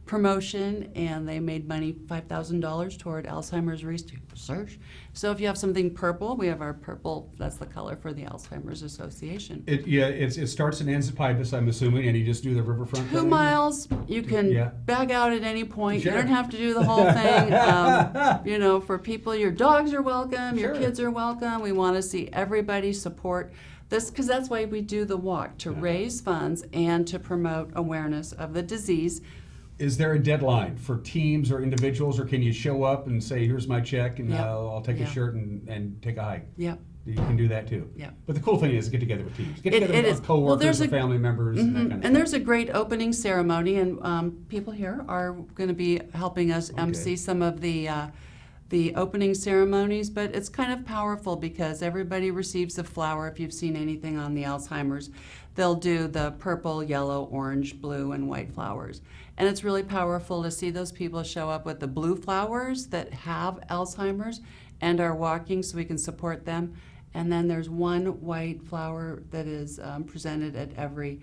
promotion, and they made money, $5,000 toward Alzheimer's research. So if you have something purple, we have our purple, that's the color for the Alzheimer's Association. It starts and ends at Pybus, I'm assuming, and you just do the riverfront. 2 miles, you can bag out at any point. Sure. You don't have to do the whole thing. For people, your dogs are welcome, your kids are welcome. We want to see everybody support this, because that's why we do the walk, to raise funds and to promote awareness of the disease. Is there a deadline for teams or individuals, or can you show up and say, here's my check, and I'll take a shirt and take a hike? Yep. You can do that too. Yeah. But the cool thing is get together with teams. Get together with coworkers or family members and that kind of thing. And there's a great opening ceremony, and people here are going to be helping us MC some of the opening ceremonies, but it's kind of powerful because everybody receives a flower. If you've seen anything on the Alzheimer's, they'll do the purple, yellow, orange, blue, and white flowers. And it's really powerful to see those people show up with the blue flowers that have Alzheimer's and are walking, so we can support them. And then there's one white flower that is presented at every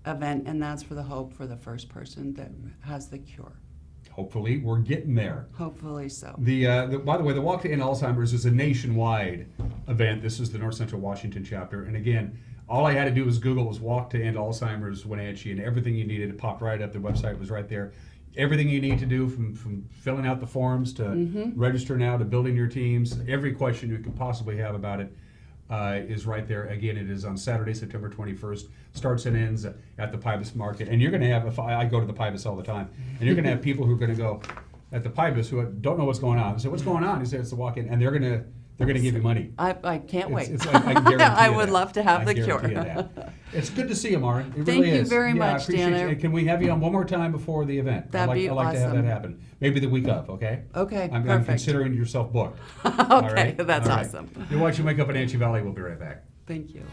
event, and that's for the hope for the first person that has the cure. Hopefully, we're getting there. Hopefully so. By the way, the Walk to End Alzheimer's is a nationwide event. This is the North Central Washington chapter. And again, all I had to do was Google was Walk to End Alzheimer's Wenatchee, and everything you needed, it popped right up. The website was right there. Everything you need to do, from filling out the forms to register now to building your teams, every question you could possibly have about it is right there. Again, it is on Saturday, September 21st. Starts and ends at the Pybus Market. And you're going to have, I go to the Pybus all the time, and you're going to have people who are going to go at the Pybus who don't know what's going on. They say, what's going on? He says, it's the walk-in, and they're going to give you money. I can't wait. I guarantee I you would that. love to have I the guarantee cure. you that. It's good to see you, Maren. It Thank really you is. very much, I appreciate Dan. you. And can we have you on one more time before the event? That'd be I'd like to have that awesome. happen. Maybe the week of, okay? Okay, I'm perfect. considering yourself booked. Okay, All right? that's All right. awesome. You're watching Wake Up in Wenatchee Valley. We'll be right back. Thank you.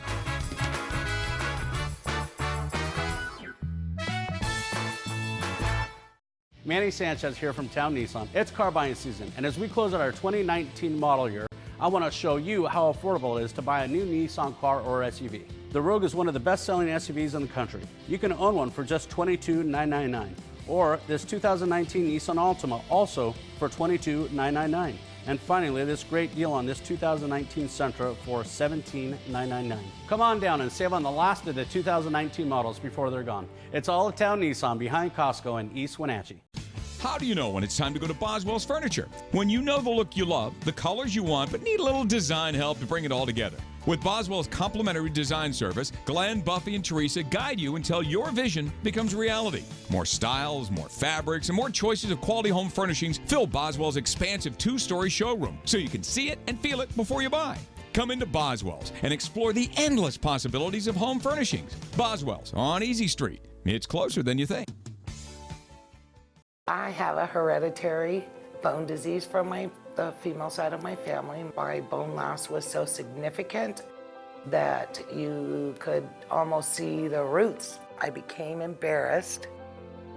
Manny Sanchez here from Town Nissan. It's car buying season, and as we close out our 2019 model year, I want to show you how affordable it is to buy a new Nissan car or SUV. The Rogue is one of the best-selling SUVs in the country. You can own one for just $22,999, or this 2019 Nissan Altima also for $22,999. And finally, this great deal on this 2019 Sentra for $17,999. Come on down and save on the last of the 2019 models before they're gone. It's all at Town Nissan behind Costco in East Wenatchee. How do you know when it's time to go to Boswell's Furniture? When you know the look you love, the colors you want, but need a little design help to bring it all together. With Boswell's complimentary design service, Glenn, Buffy, and Teresa guide you until your vision becomes reality. More styles, more fabrics, and more choices of quality home furnishings fill Boswell's expansive 2-story showroom, so you can see it and feel it before you buy. Come into Boswell's and explore the endless possibilities of home furnishings. Boswell's on Easy Street. It's closer than you think. I have a hereditary bone disease from the female side of my family. My bone loss was so significant that you could almost see the roots. I became embarrassed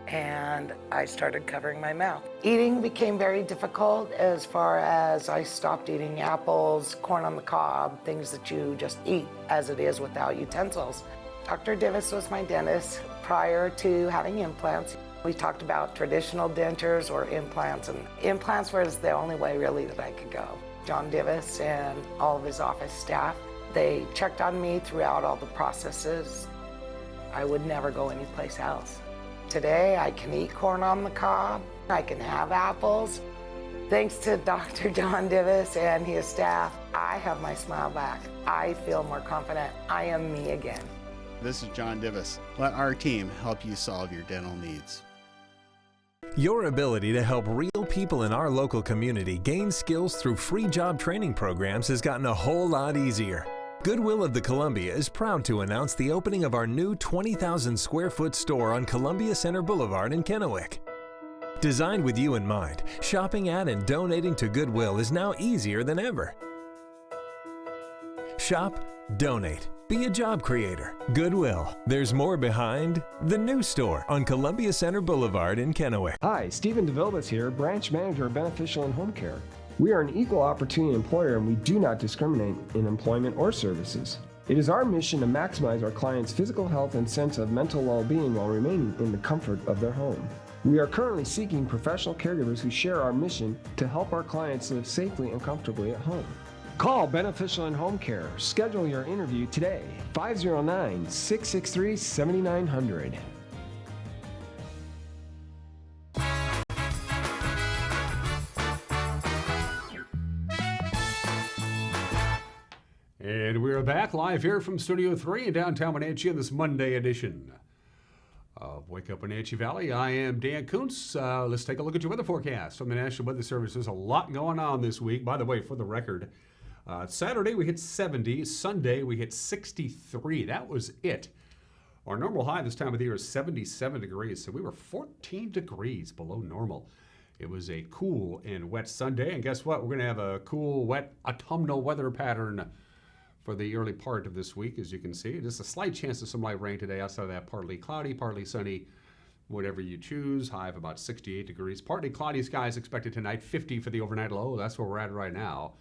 and I started covering my mouth. Eating became very difficult as far as I stopped eating apples, corn on the cob, things that you just eat as it is without utensils. Dr. Divis was my dentist prior to having implants. We talked about traditional dentures or implants, and implants was the only way really that I could go. John Divis and all of his office staff, they checked on me throughout all the processes. I would never go anyplace else. Today, I can eat corn on the cob. I can have apples. Thanks to Dr. John Divis and his staff, I have my smile back. I feel more confident. I am me again. This is John Divis. Let our team help you solve your dental needs. Your ability to help real people in our local community gain skills through free job training programs has gotten a whole lot easier. Goodwill of the Columbia is proud to announce the opening of our new 20,000 square foot store on Columbia Center Boulevard in Kennewick. Designed with you in mind, shopping at and donating to Goodwill is now easier than ever. Shop, donate, be a job creator. Goodwill. There's more behind the new store on Columbia Center Boulevard in Kennewick. Hi, Stephen DeVilbiss here, Branch Manager of Beneficial and Home Care. We are an equal opportunity employer and we do not discriminate in employment or services. It is our mission to maximize our clients' physical health and sense of mental well-being while remaining in the comfort of their home. We are currently seeking professional caregivers who share our mission to help our clients live safely and comfortably at home. Call Beneficial and Home Care. Schedule your interview today. 509-663-7900. And we're back live here from Studio 3 in downtown Wenatchee on this Monday edition of Wake Up Wenatchee Valley. I am Dan Kuntz. Let's take a look at your weather forecast from the National Weather Service. There's a lot going on this week. By the way, for the record, Saturday we hit 70. Sunday we hit 63. That was it. Our normal high this time of the year is 77 degrees, so we were 14 degrees below normal. It was a cool and wet Sunday, and guess what? We're going to have a cool, wet, autumnal weather pattern for the early part of this week, as you can see. Just a slight chance of some light rain today. Outside of that, partly cloudy, partly sunny, whatever you choose. High of about 68 degrees. Partly cloudy skies expected tonight, 50 for the overnight low. That's where we're at right now,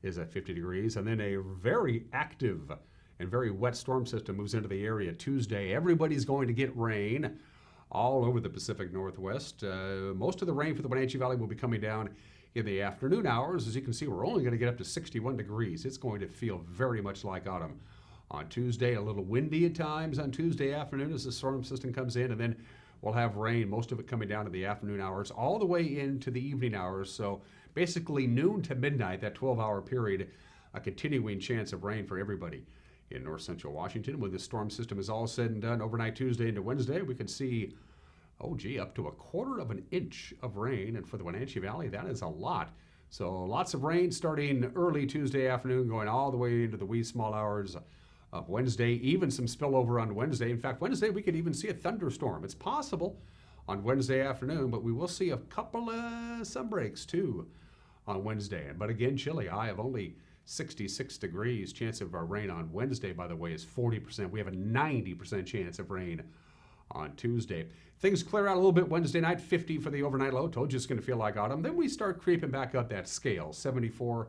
is at 50 degrees. And then a very active and very wet storm system moves into the area Tuesday. Everybody's going to get rain all over the Pacific Northwest. Most of the rain for the Wenatchee Valley will be coming down in the afternoon hours. As you can see, we're only going to get up to 61 degrees. It's going to feel very much like autumn. On Tuesday, a little windy at times on Tuesday afternoon as the storm system comes in, and then we'll have rain, most of it coming down in the afternoon hours, all the way into the evening hours. So basically noon to midnight, that 12-hour period, a continuing chance of rain for everybody in north central Washington. When the storm system is all said and done, overnight Tuesday into Wednesday, we could see up to 1/4 of an inch of rain. And for the Wenatchee Valley, that is a lot. So lots of rain starting early Tuesday afternoon, going all the way into the wee small hours of Wednesday, even some spillover on Wednesday. In fact, Wednesday, we could even see a thunderstorm. It's possible on Wednesday afternoon, but we will see a couple of sun breaks too on Wednesday. But again, chilly, high of only 66 degrees. Chance of rain on Wednesday, by the way, is 40%. We have a 90% chance of rain on Tuesday. Things clear out a little bit Wednesday night, 50 for the overnight low. Told you it's going to feel like autumn. Then we start creeping back up that scale. 74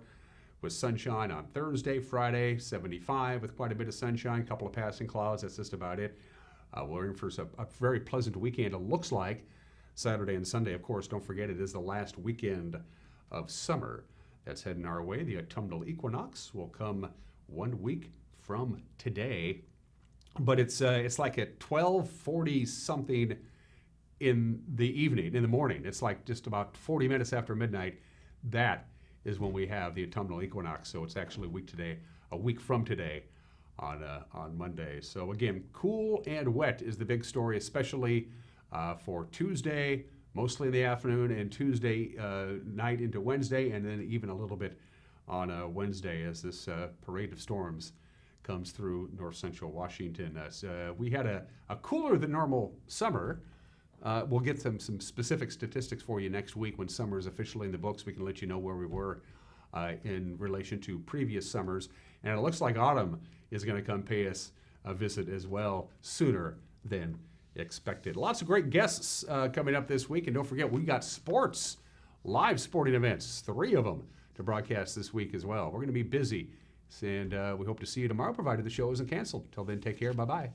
with sunshine on Thursday, Friday, 75 with quite a bit of sunshine, couple of passing clouds. That's just about it. We're in for a very pleasant weekend, it looks like. Saturday and Sunday, of course, don't forget it is the last weekend of summer that's heading our way. The autumnal equinox will come 1 week from today. But it's like at 12:40 something in the evening, in the morning. It's like just about 40 minutes after midnight. That is when we have the autumnal equinox. So it's actually a week from today on Monday. So again, cool and wet is the big story, especially for Tuesday, mostly in the afternoon, and Tuesday night into Wednesday, and then even a little bit on Wednesday as this parade of storms comes through north central Washington. We had a cooler than normal summer. We'll get some specific statistics for you next week when summer is officially in the books. We can let you know where we were in relation to previous summers. And it looks like autumn is going to come pay us a visit as well sooner than expected. Lots of great guests coming up this week. And don't forget, we got sports, live sporting events, 3 of them to broadcast this week as well. We're going to be busy. And we hope to see you tomorrow, provided the show isn't canceled. Till then, take care. Bye-bye.